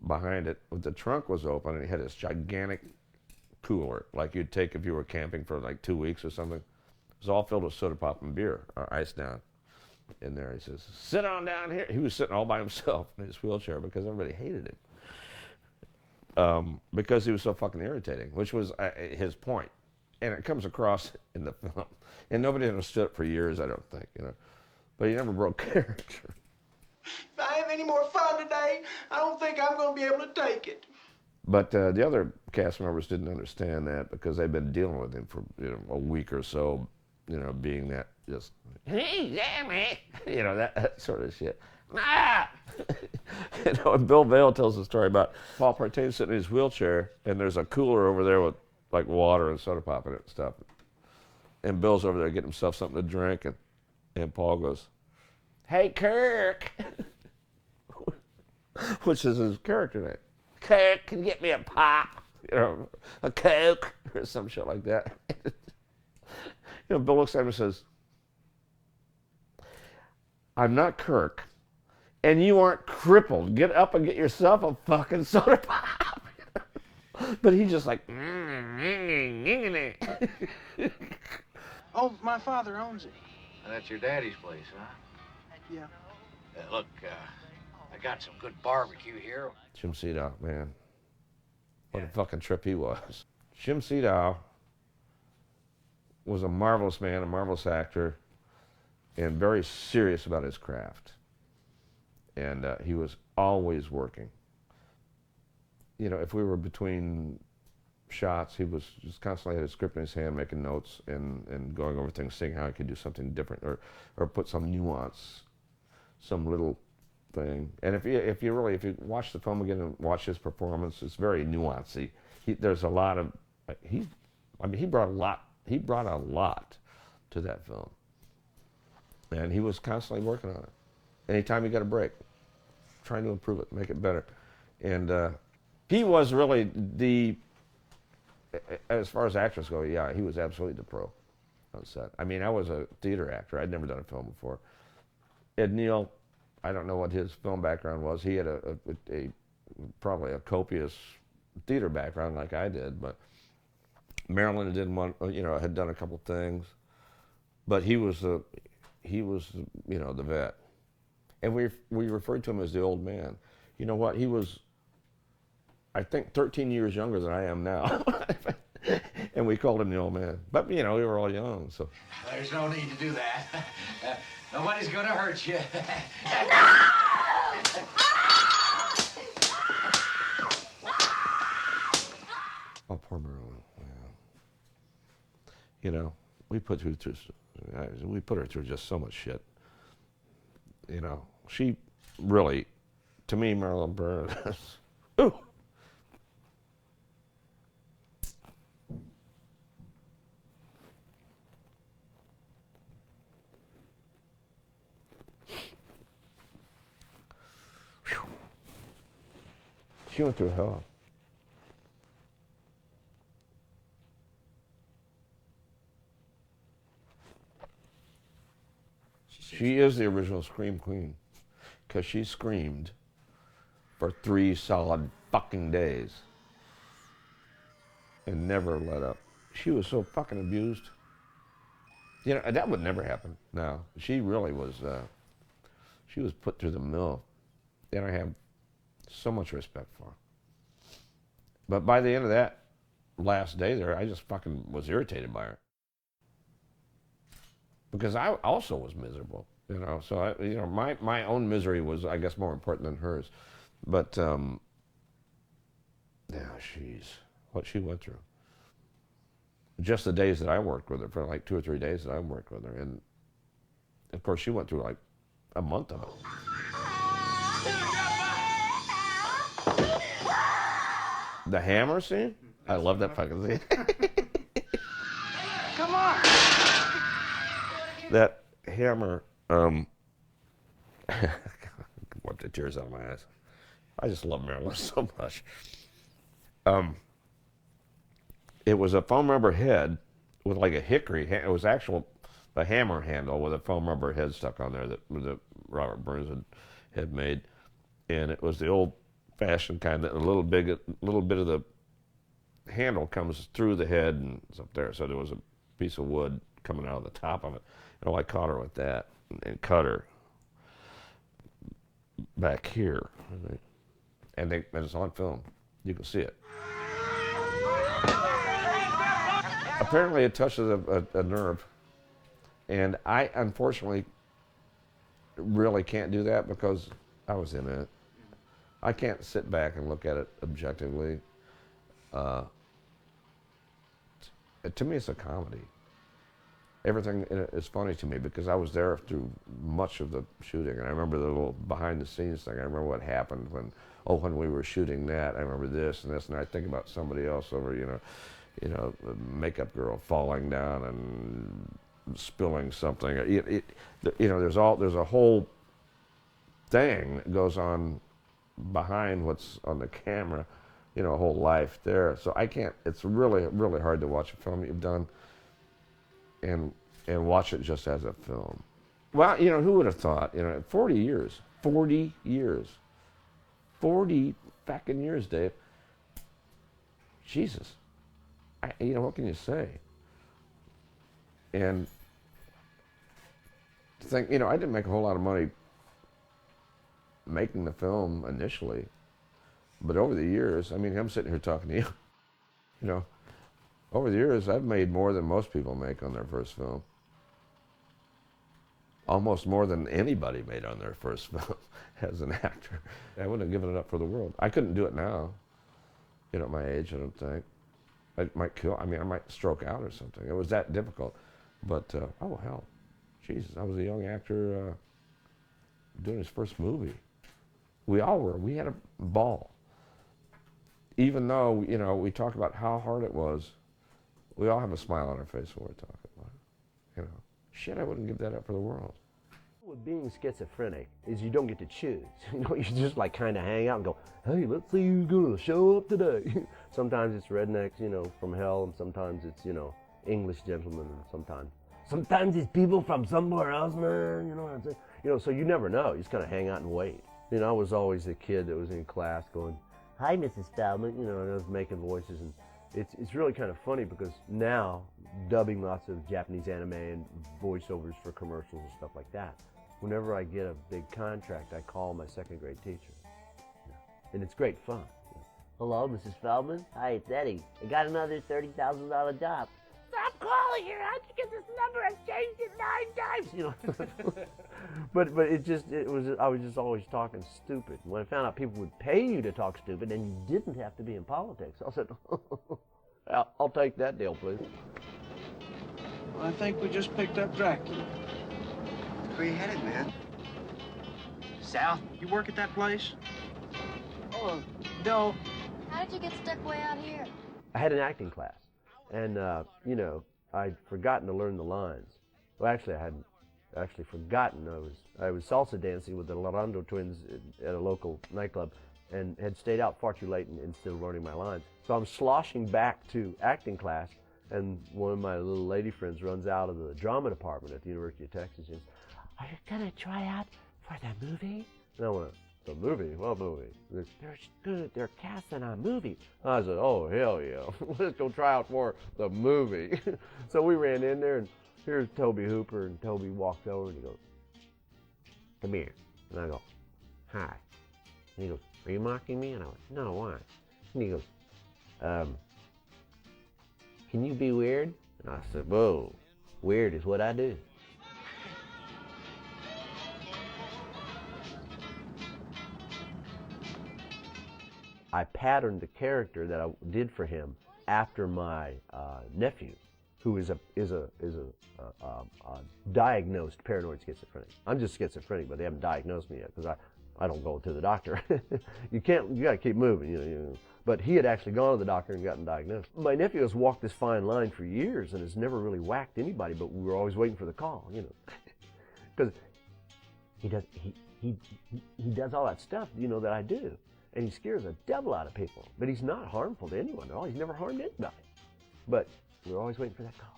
behind it. The trunk was open, and he had this gigantic cooler, like you'd take if you were camping for like 2 weeks or something. It was all filled with soda pop and beer, or ice down in there. He says, sit on down here. He was sitting all by himself in his wheelchair because everybody hated him. Because he was so fucking irritating, which was his point. And it comes across in the film. And nobody understood it for years, I don't think, you know. But he never broke character. If I have any more fun today, I don't think I'm going to be able to take it. But the other cast members didn't understand that because they'd been dealing with him for, you know, a week or so, you know, being that just, hey, yeah, man, you know, that sort of shit. Ah! You know, and Bill Vale tells a story about Paul Partain sitting in his wheelchair, and there's a cooler over there with like water and soda pop in it and stuff. And Bill's over there getting himself something to drink, and Paul goes, hey, Kirk, which is his character name. Kirk, can you get me a pop? You know, a Coke, or some shit like that. You know, Bill looks at him and says, I'm not Kirk, and you aren't crippled. Get up and get yourself a fucking soda pop. But he just like, Oh, my father owns it. That's your daddy's place, huh? Yeah. Look, I got some good barbecue here. Jim Seedow, man. What a fucking trip he was. Jim Seedow was a marvelous man, a marvelous actor, and very serious about his craft. And he was always working. You know, if we were between shots, he was just constantly had his script in his hand, making notes and going over things, seeing how he could do something different or put some nuance, some little thing. And if you watch the film again and watch his performance, it's very nuancey. There's a lot of he brought a lot to that film, and he was constantly working on it. Anytime he got a break, trying to improve it, make it better, and he was really as far as actors go, yeah, he was absolutely the pro on set. I mean, I was a theater actor. I'd never done a film before. Ed Neal, I don't know what his film background was. He had probably a copious theater background like I did, but Marilyn had done a couple things, but he was the vet, and we referred to him as the old man. You know what? He was, I think, 13 years younger than I am now, and we called him the old man. But you know, we were all young, so. There's no need to do that. Nobody's gonna hurt you. Oh, poor Marilyn. Yeah. You know, we put her through just so much shit. You know, she really, to me, Marilyn Burr, ooh. She went through hell. She is the original Scream Queen, because she screamed for 3 solid fucking days and never let up. She was so fucking abused. You know, that would never happen now. She really was, she was put through the mill. And I have so much respect for her. But by the end of that last day there, I just fucking was irritated by her. Because I also was miserable, you know. So my own misery was, I guess, more important than hers. But yeah, what she went through. Just the days that I worked with her, for like 2 or 3 days that I worked with her, and of course she went through like a month of it. The hammer scene? I love that fucking scene. Come on! That hammer, wipe the tears out of my eyes. I just love Marilyn so much. It was a foam rubber head with like a hickory, it was a hammer handle with a foam rubber head stuck on there that Robert Burns had made. And it was the old-fashioned kind that a little bit of the handle comes through the head and it's up there. So there was a piece of wood coming out of the top of it. And I caught her with that and cut her back here. And it's on film. You can see it. Apparently it touches a nerve. And I, unfortunately, really can't do that because I was in it. I can't sit back and look at it objectively. To me, it's a comedy. Everything in it is funny to me because I was there through much of the shooting, and I remember the little behind-the-scenes thing. I remember what happened when we were shooting that. I remember this and this, and I think about somebody else over, the makeup girl falling down and spilling something. There's a whole thing that goes on behind what's on the camera, a whole life there. So I can't. It's really, really hard to watch a film you've done and watch it just as a film. Well, who would have thought? 40 years, 40 fucking years, Dave. Jesus, what can you say? And to think, I didn't make a whole lot of money making the film initially, but over the years, I'm sitting here talking to you, over the years, I've made more than most people make on their first film. Almost more than anybody made on their first film as an actor. I wouldn't have given it up for the world. I couldn't do it now, at my age, I don't think. I might stroke out or something. It was that difficult. But, oh hell, Jesus, I was a young actor doing his first movie. We all were. We had a ball. Even though, we talk about how hard it was, we all have a smile on our face when we're talking about it. Shit, I wouldn't give that up for the world. With being schizophrenic is you don't get to choose. You just like kind of hang out and go, hey, let's see who's gonna show up today. Sometimes it's rednecks, from hell, and sometimes it's, English gentlemen, and sometimes it's people from somewhere else, man. You know what I'm saying? So you never know. You just kind of hang out and wait. I was always the kid that was in class going, hi, Mrs. Feldman, and I was making voices, and it's really kind of funny because now, dubbing lots of Japanese anime and voiceovers for commercials and stuff like that, whenever I get a big contract, I call my second grade teacher. And it's great fun. Hello, Mrs. Feldman. Hi, it's Eddie. I got another $30,000 job. Stop calling here. How'd you get this number? I've changed it 9 times. I was just always talking stupid. When I found out people would pay you to talk stupid and you didn't have to be in politics, I said, I'll take that deal, please. I think we just picked up Dracula. Where you headed, man? South? You work at that place? Oh, no. How did you get stuck way out here? I had an acting class, and you know, I'd forgotten to learn the lines. Well, actually, I hadn't actually forgotten. I was salsa dancing with the Laredo twins at a local nightclub, and had stayed out far too late and still learning my lines. So I'm sloshing back to acting class, and one of my little lady friends runs out of the drama department at the University of Texas and says, "Are you gonna try out for the movie?" And I went, "The movie? What movie?" They're casting a movie. I said, "Oh, hell yeah. Let's go try out for the movie." So we ran in there, and here's Toby Hooper, and Toby walks over and he goes, "Come here." And I go, "Hi." And he goes, "Are you mocking me?" And I went, "No, why?" And he goes, "Can you be weird?" And I said, "Whoa, weird is what I do." I patterned the character that I did for him after my nephew, who is a diagnosed paranoid schizophrenic. I'm just schizophrenic, but they haven't diagnosed me yet because I don't go to the doctor. You gotta keep moving, you know. But he had actually gone to the doctor and gotten diagnosed. My nephew has walked this fine line for years and has never really whacked anybody, but we were always waiting for the call, you know, because he does all that stuff, you know, that I do. And he scares the devil out of people. But he's not harmful to anyone at all. He's never harmed anybody. But we're always waiting for that call.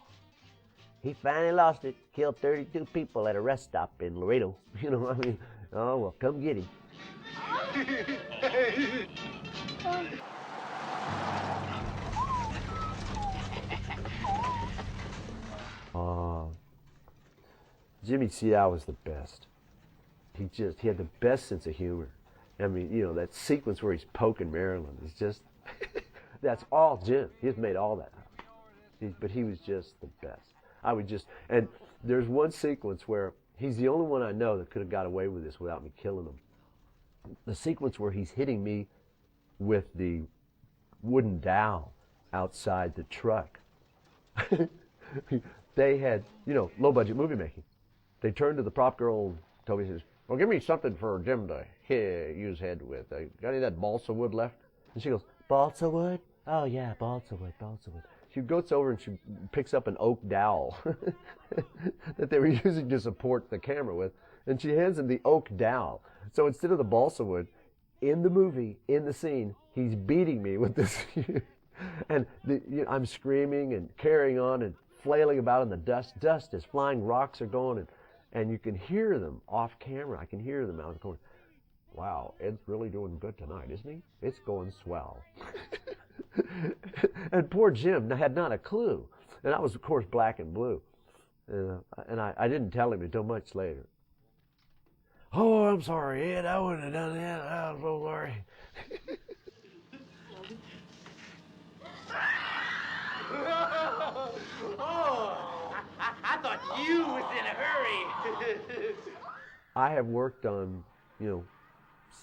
He finally lost it. Killed 32 people at a rest stop in Laredo. You know, I mean, oh, well, come get him. Jimmy Seau was the best. He had the best sense of humor. I mean, you know, that sequence where he's poking Marilyn is just, that's all Jim. He's made all that up. But he was just the best. And there's one sequence where he's the only one I know that could have got away with this without me killing him. The sequence where he's hitting me with the wooden dowel outside the truck. They had, you know, low budget movie making. They turned to the prop girl, and Toby says, "Well, give me something for Jim to use head with. Got any of that balsa wood left?" And she goes, "Balsa wood? Oh, yeah, balsa wood, balsa wood." She goes over and she picks up an oak dowel that they were using to support the camera with, and she hands him the oak dowel. So instead of the balsa wood, in the movie, in the scene, he's beating me with this. And I'm screaming and carrying on and flailing about in the dust. Dust is flying, rocks are going, and you can hear them off camera. I can hear them out of the corner. "Wow, Ed's really doing good tonight, isn't he? It's going swell." And poor Jim had not a clue. And I was, of course, black and blue. And I didn't tell him until much later. "Oh, I'm sorry, Ed. I wouldn't have done that. I'm so sorry." Oh, I thought you was in a hurry. I have worked on, you know,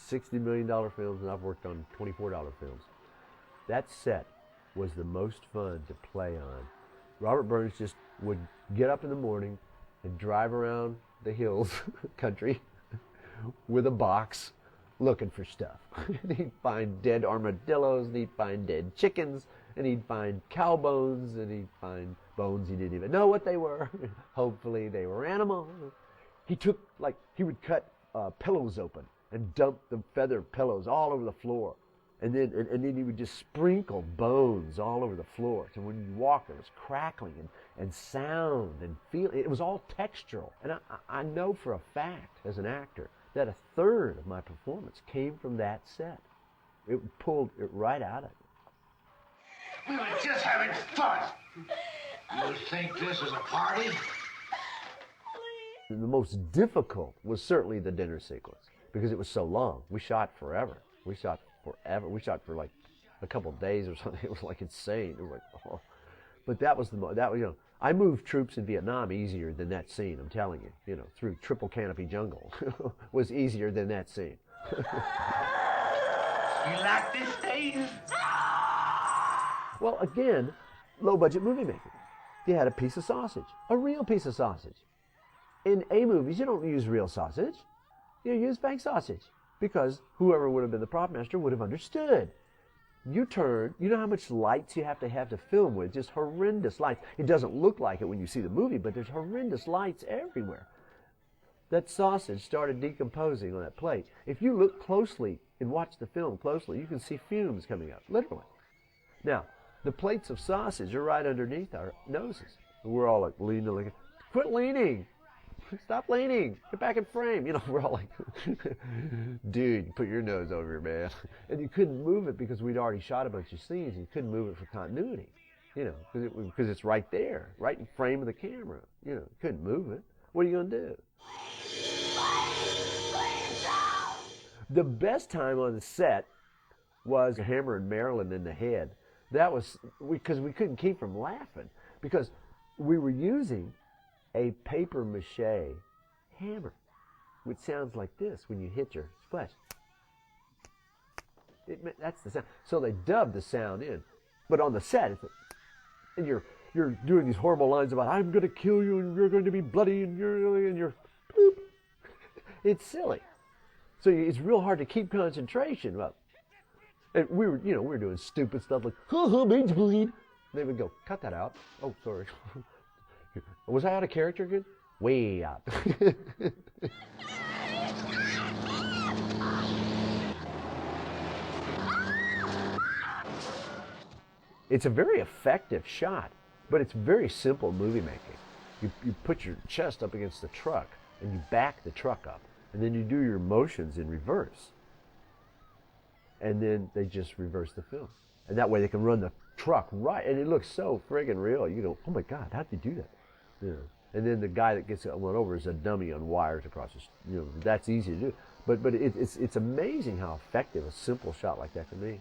$60 million films, and I've worked on $24 films. That set was the most fun to play on. Robert Burns just would get up in the morning and drive around the hills country with a box looking for stuff. He'd find dead armadillos, and he'd find dead chickens, and he'd find cow bones, and he'd find bones he didn't even know what they were. Hopefully they were animals. He would cut pillows open and dump the feather pillows all over the floor. And then he would just sprinkle bones all over the floor. So when you walk, there was crackling and sound and feel. It was all textural. And I know for a fact, as an actor, that a third of my performance came from that set. It pulled it right out of it. We were just having fun. You think this is a party? The most difficult was certainly the dinner sequence because it was so long. We shot forever. We shot for like a couple of days or something. It was like insane. It was like, oh. But that was I moved troops in Vietnam easier than that scene. I'm telling you, you know, through triple canopy jungle was easier than that scene. You like this, Dave? Well, again, low budget movie making. you had a piece of sausage, a real piece of sausage. In A movies, you don't use real sausage. You use fake sausage because whoever would have been the prop master would have understood. You know how much lights you have to film with, just horrendous lights. It doesn't look like it when you see the movie, but there's horrendous lights everywhere. That sausage started decomposing on that plate. If you look closely and watch the film closely, you can see fumes coming up, literally. Now, the plates of sausage are right underneath our noses. And we're all like leaning, like, quit leaning. Stop leaning. Get back in frame. You know, we're all like, dude, put your nose over here, man. And you couldn't move it because we'd already shot a bunch of scenes. And you couldn't move it for continuity, you know, because it's right there, right in frame of the camera. You know, you couldn't move it. What are you going to do? The best time on the set was hammering Marilyn in the head. That was because we couldn't keep from laughing because we were using a paper mache hammer, which sounds like this when you hit your flesh. That's the sound. So they dubbed the sound in, but on the set, and you're doing these horrible lines about I'm going to kill you and you're going to be bloody and you're bloop. It's silly. So it's real hard to keep concentration. And we were doing stupid stuff like bleed. They would go, cut that out. Oh, sorry. Was I out of character again? Way out. It's a very effective shot, but it's very simple movie making. You put your chest up against the truck and you back the truck up, and then you do your motions in reverse. And then they just reverse the film. And that way they can run the truck right, and it looks so friggin' real. You go, oh my God, how'd you do that? You know. And then the guy that gets one over is a dummy on wires across the, that's easy to do. But it's amazing how effective a simple shot like that can be.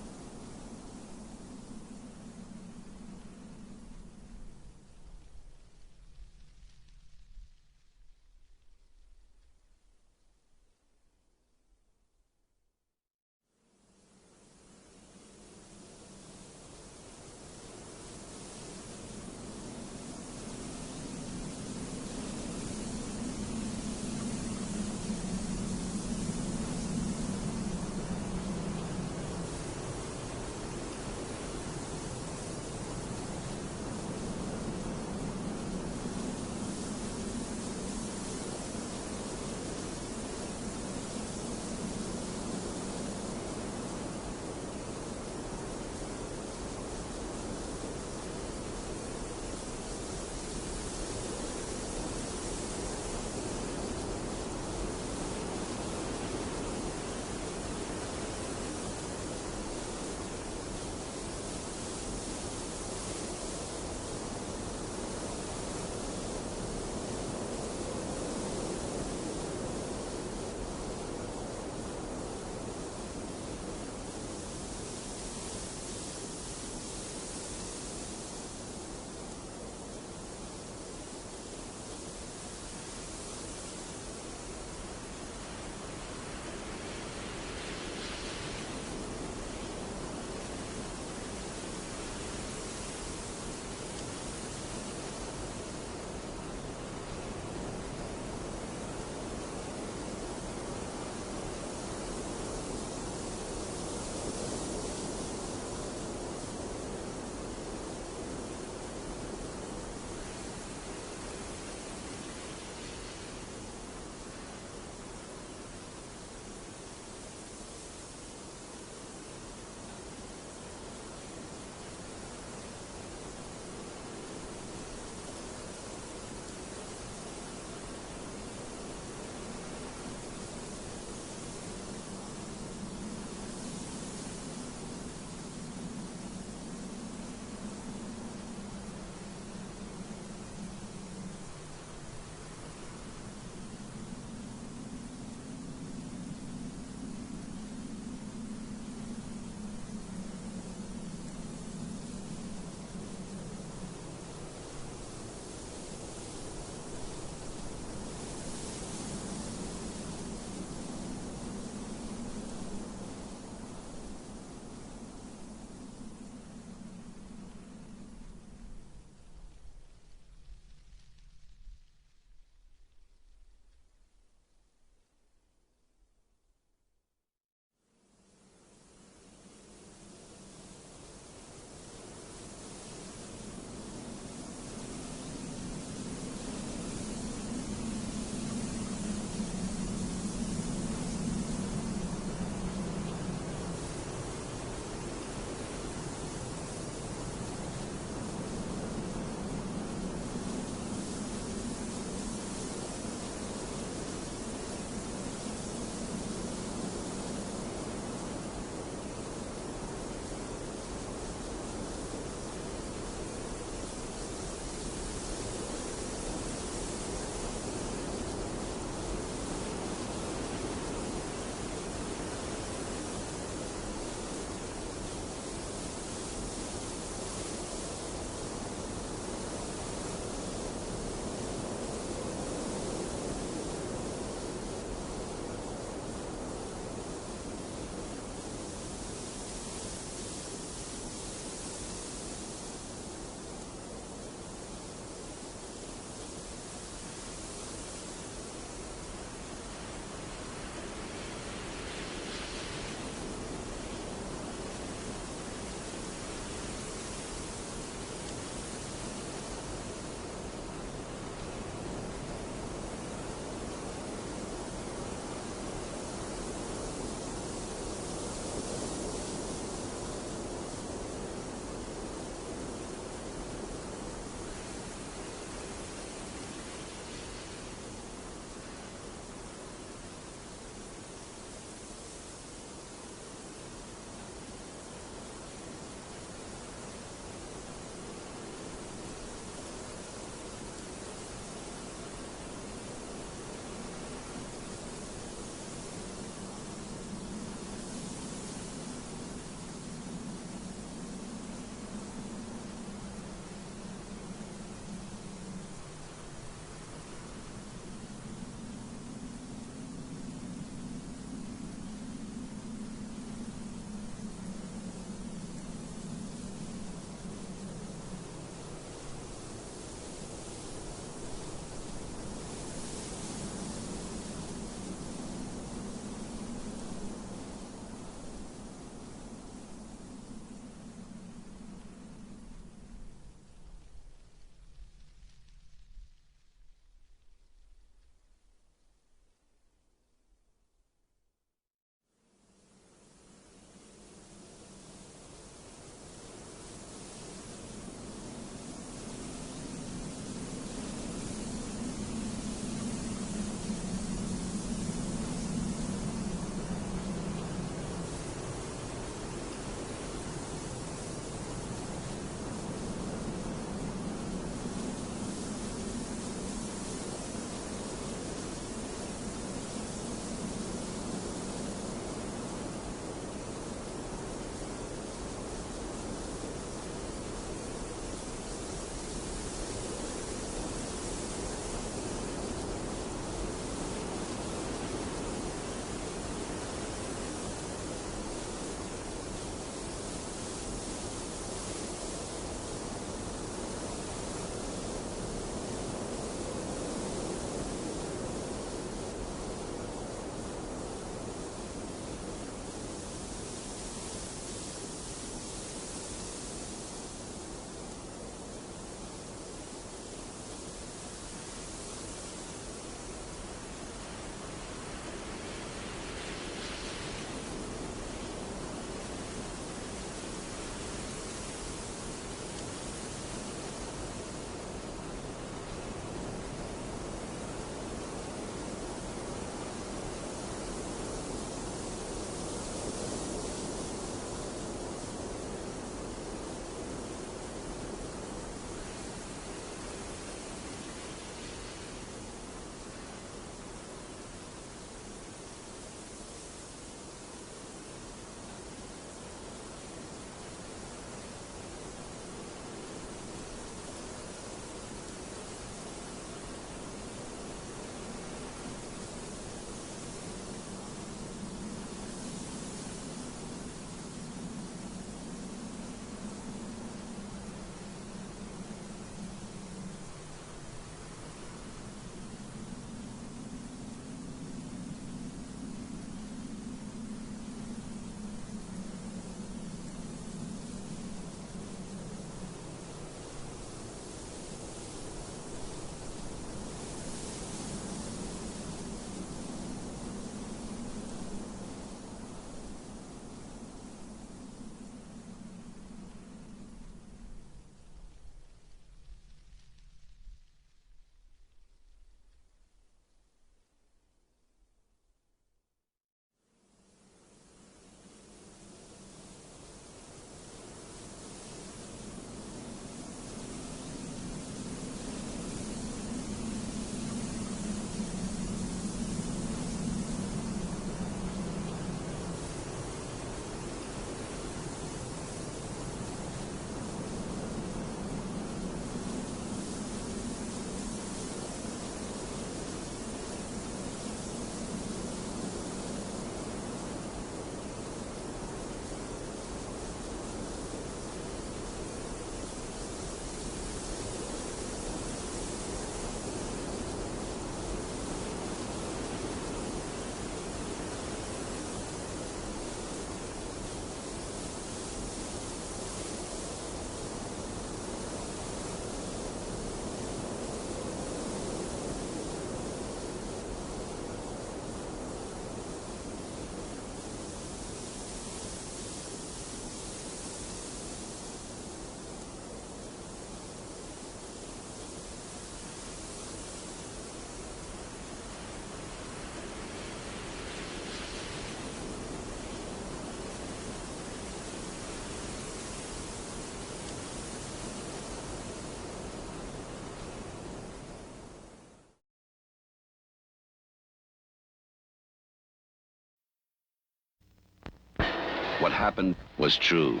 What happened was true.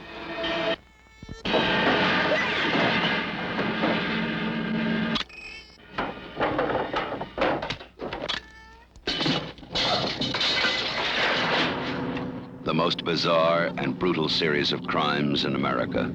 The most bizarre and brutal series of crimes in America.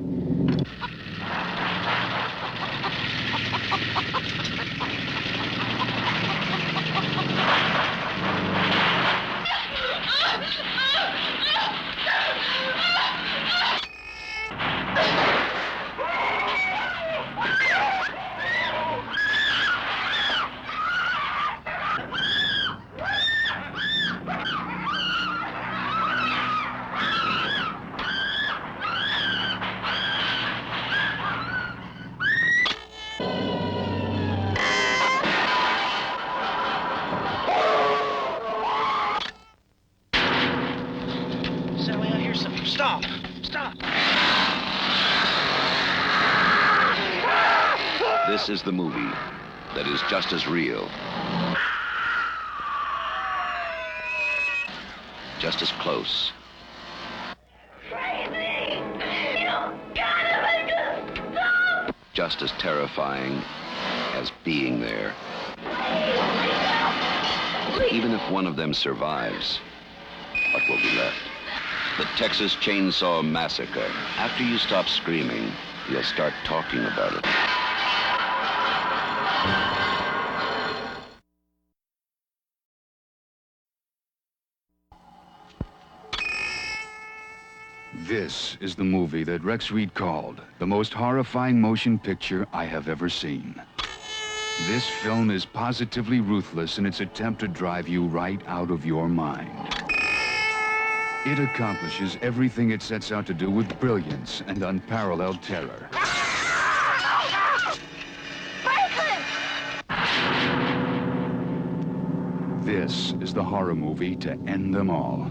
Sally, I hear something. Stop! Stop! This is the movie that is just as real, just as close, just as terrifying as being there. Even if one of them survives, what will be left? The Texas Chainsaw Massacre. After you stop screaming, you'll start talking about it. This is the movie that Rex Reed called the most horrifying motion picture I have ever seen. This film is positively ruthless in its attempt to drive you right out of your mind. It accomplishes everything it sets out to do with brilliance and unparalleled terror. This is the horror movie to end them all.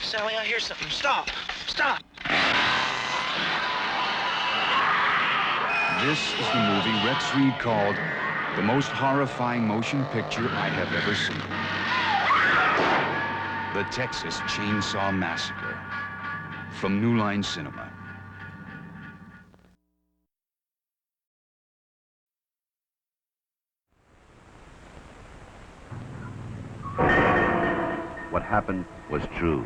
Sally, I hear something. Stop! Stop! This is the movie Rex Reed called the most horrifying motion picture I have ever seen. The Texas Chainsaw Massacre. From New Line Cinema. What happened was true.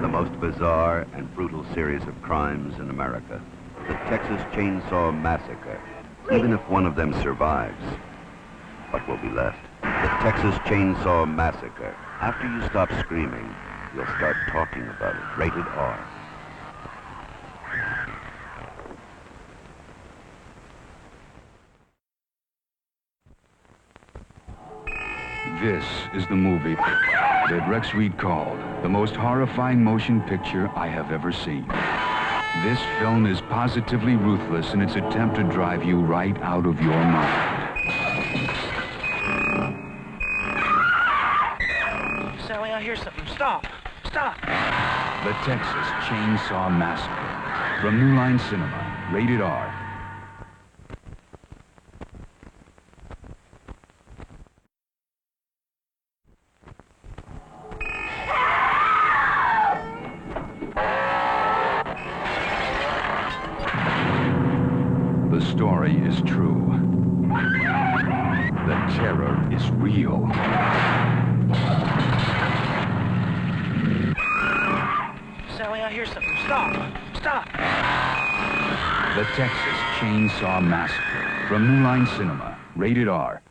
The most bizarre and brutal series of crimes in America. The Texas Chainsaw Massacre. Even if one of them survives, what will be left? The Texas Chainsaw Massacre. After you stop screaming, you'll start talking about it. Rated R. This is the movie that Rex Reed called the most horrifying motion picture I have ever seen. This film is positively ruthless in its attempt to drive you right out of your mind. Sally, I hear something. Stop! Stop! The Texas Chainsaw Massacre. From New Line Cinema. Rated R. The story is true. The terror is real. Sally, I hear something. Stop! Stop! The Texas Chainsaw Massacre. From New Line Cinema. Rated R.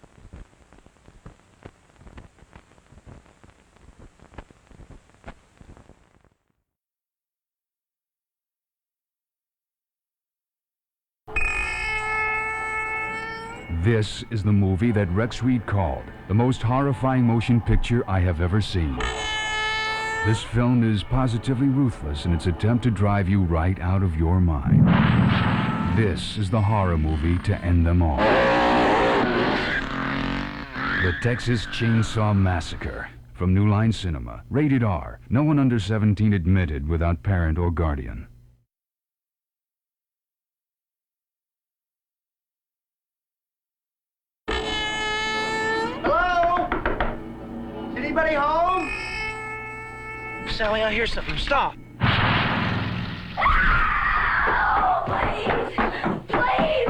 This is the movie that Rex Reed called the most horrifying motion picture I have ever seen. This film is positively ruthless in its attempt to drive you right out of your mind. This is the horror movie to end them all. The Texas Chainsaw Massacre. From New Line Cinema. Rated R. No one under 17 admitted without parent or guardian. Hello? Is anybody home? Sally, I hear something. Stop.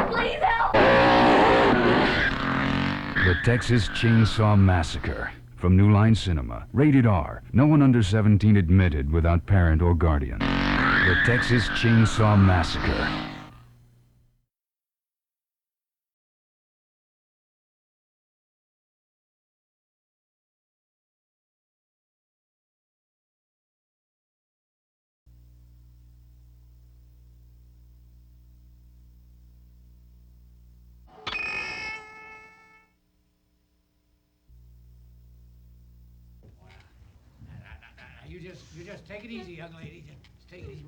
Please help! The Texas Chainsaw Massacre. From New Line Cinema. Rated R. No one under 17 admitted without parent or guardian. The Texas Chainsaw Massacre. You just take it easy, young lady. Just take it easy.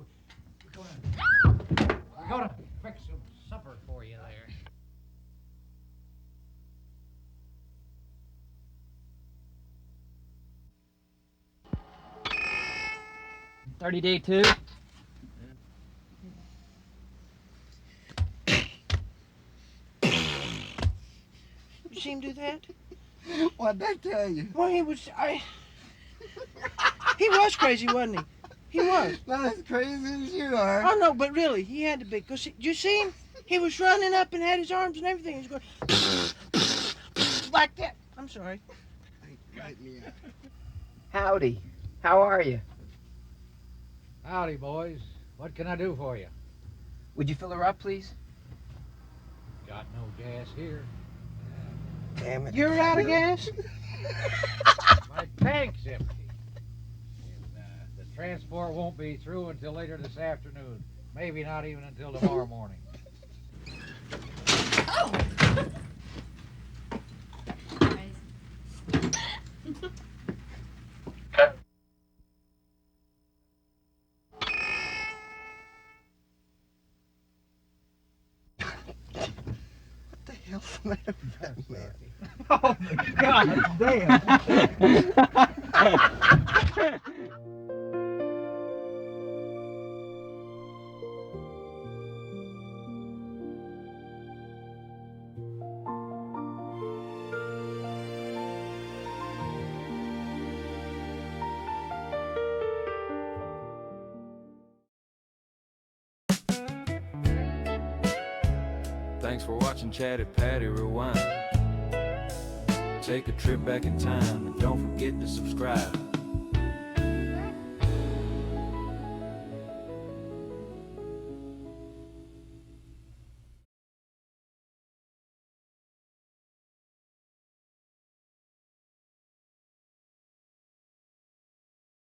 We're gonna fix some supper for you there. Day 2. You see him do that? What'd I tell you? Well, he was crazy, wasn't he? He was. Not as crazy as you are. Oh, no, but really, he had to be. Because, you see him? He was running up and had his arms and everything. He was going like that. I'm sorry. Howdy. How are you? Howdy, boys. What can I do for you? Would you fill her up, please? Got no gas here. Damn it. You're out of gas? My tank's empty. The transport won't be through until later this afternoon. Maybe not even until tomorrow morning. Oh! What's the matter with that man? Oh, my God, damn. Thanks for watching Chatty Patty Rewind. Take a trip back in time and don't forget to subscribe.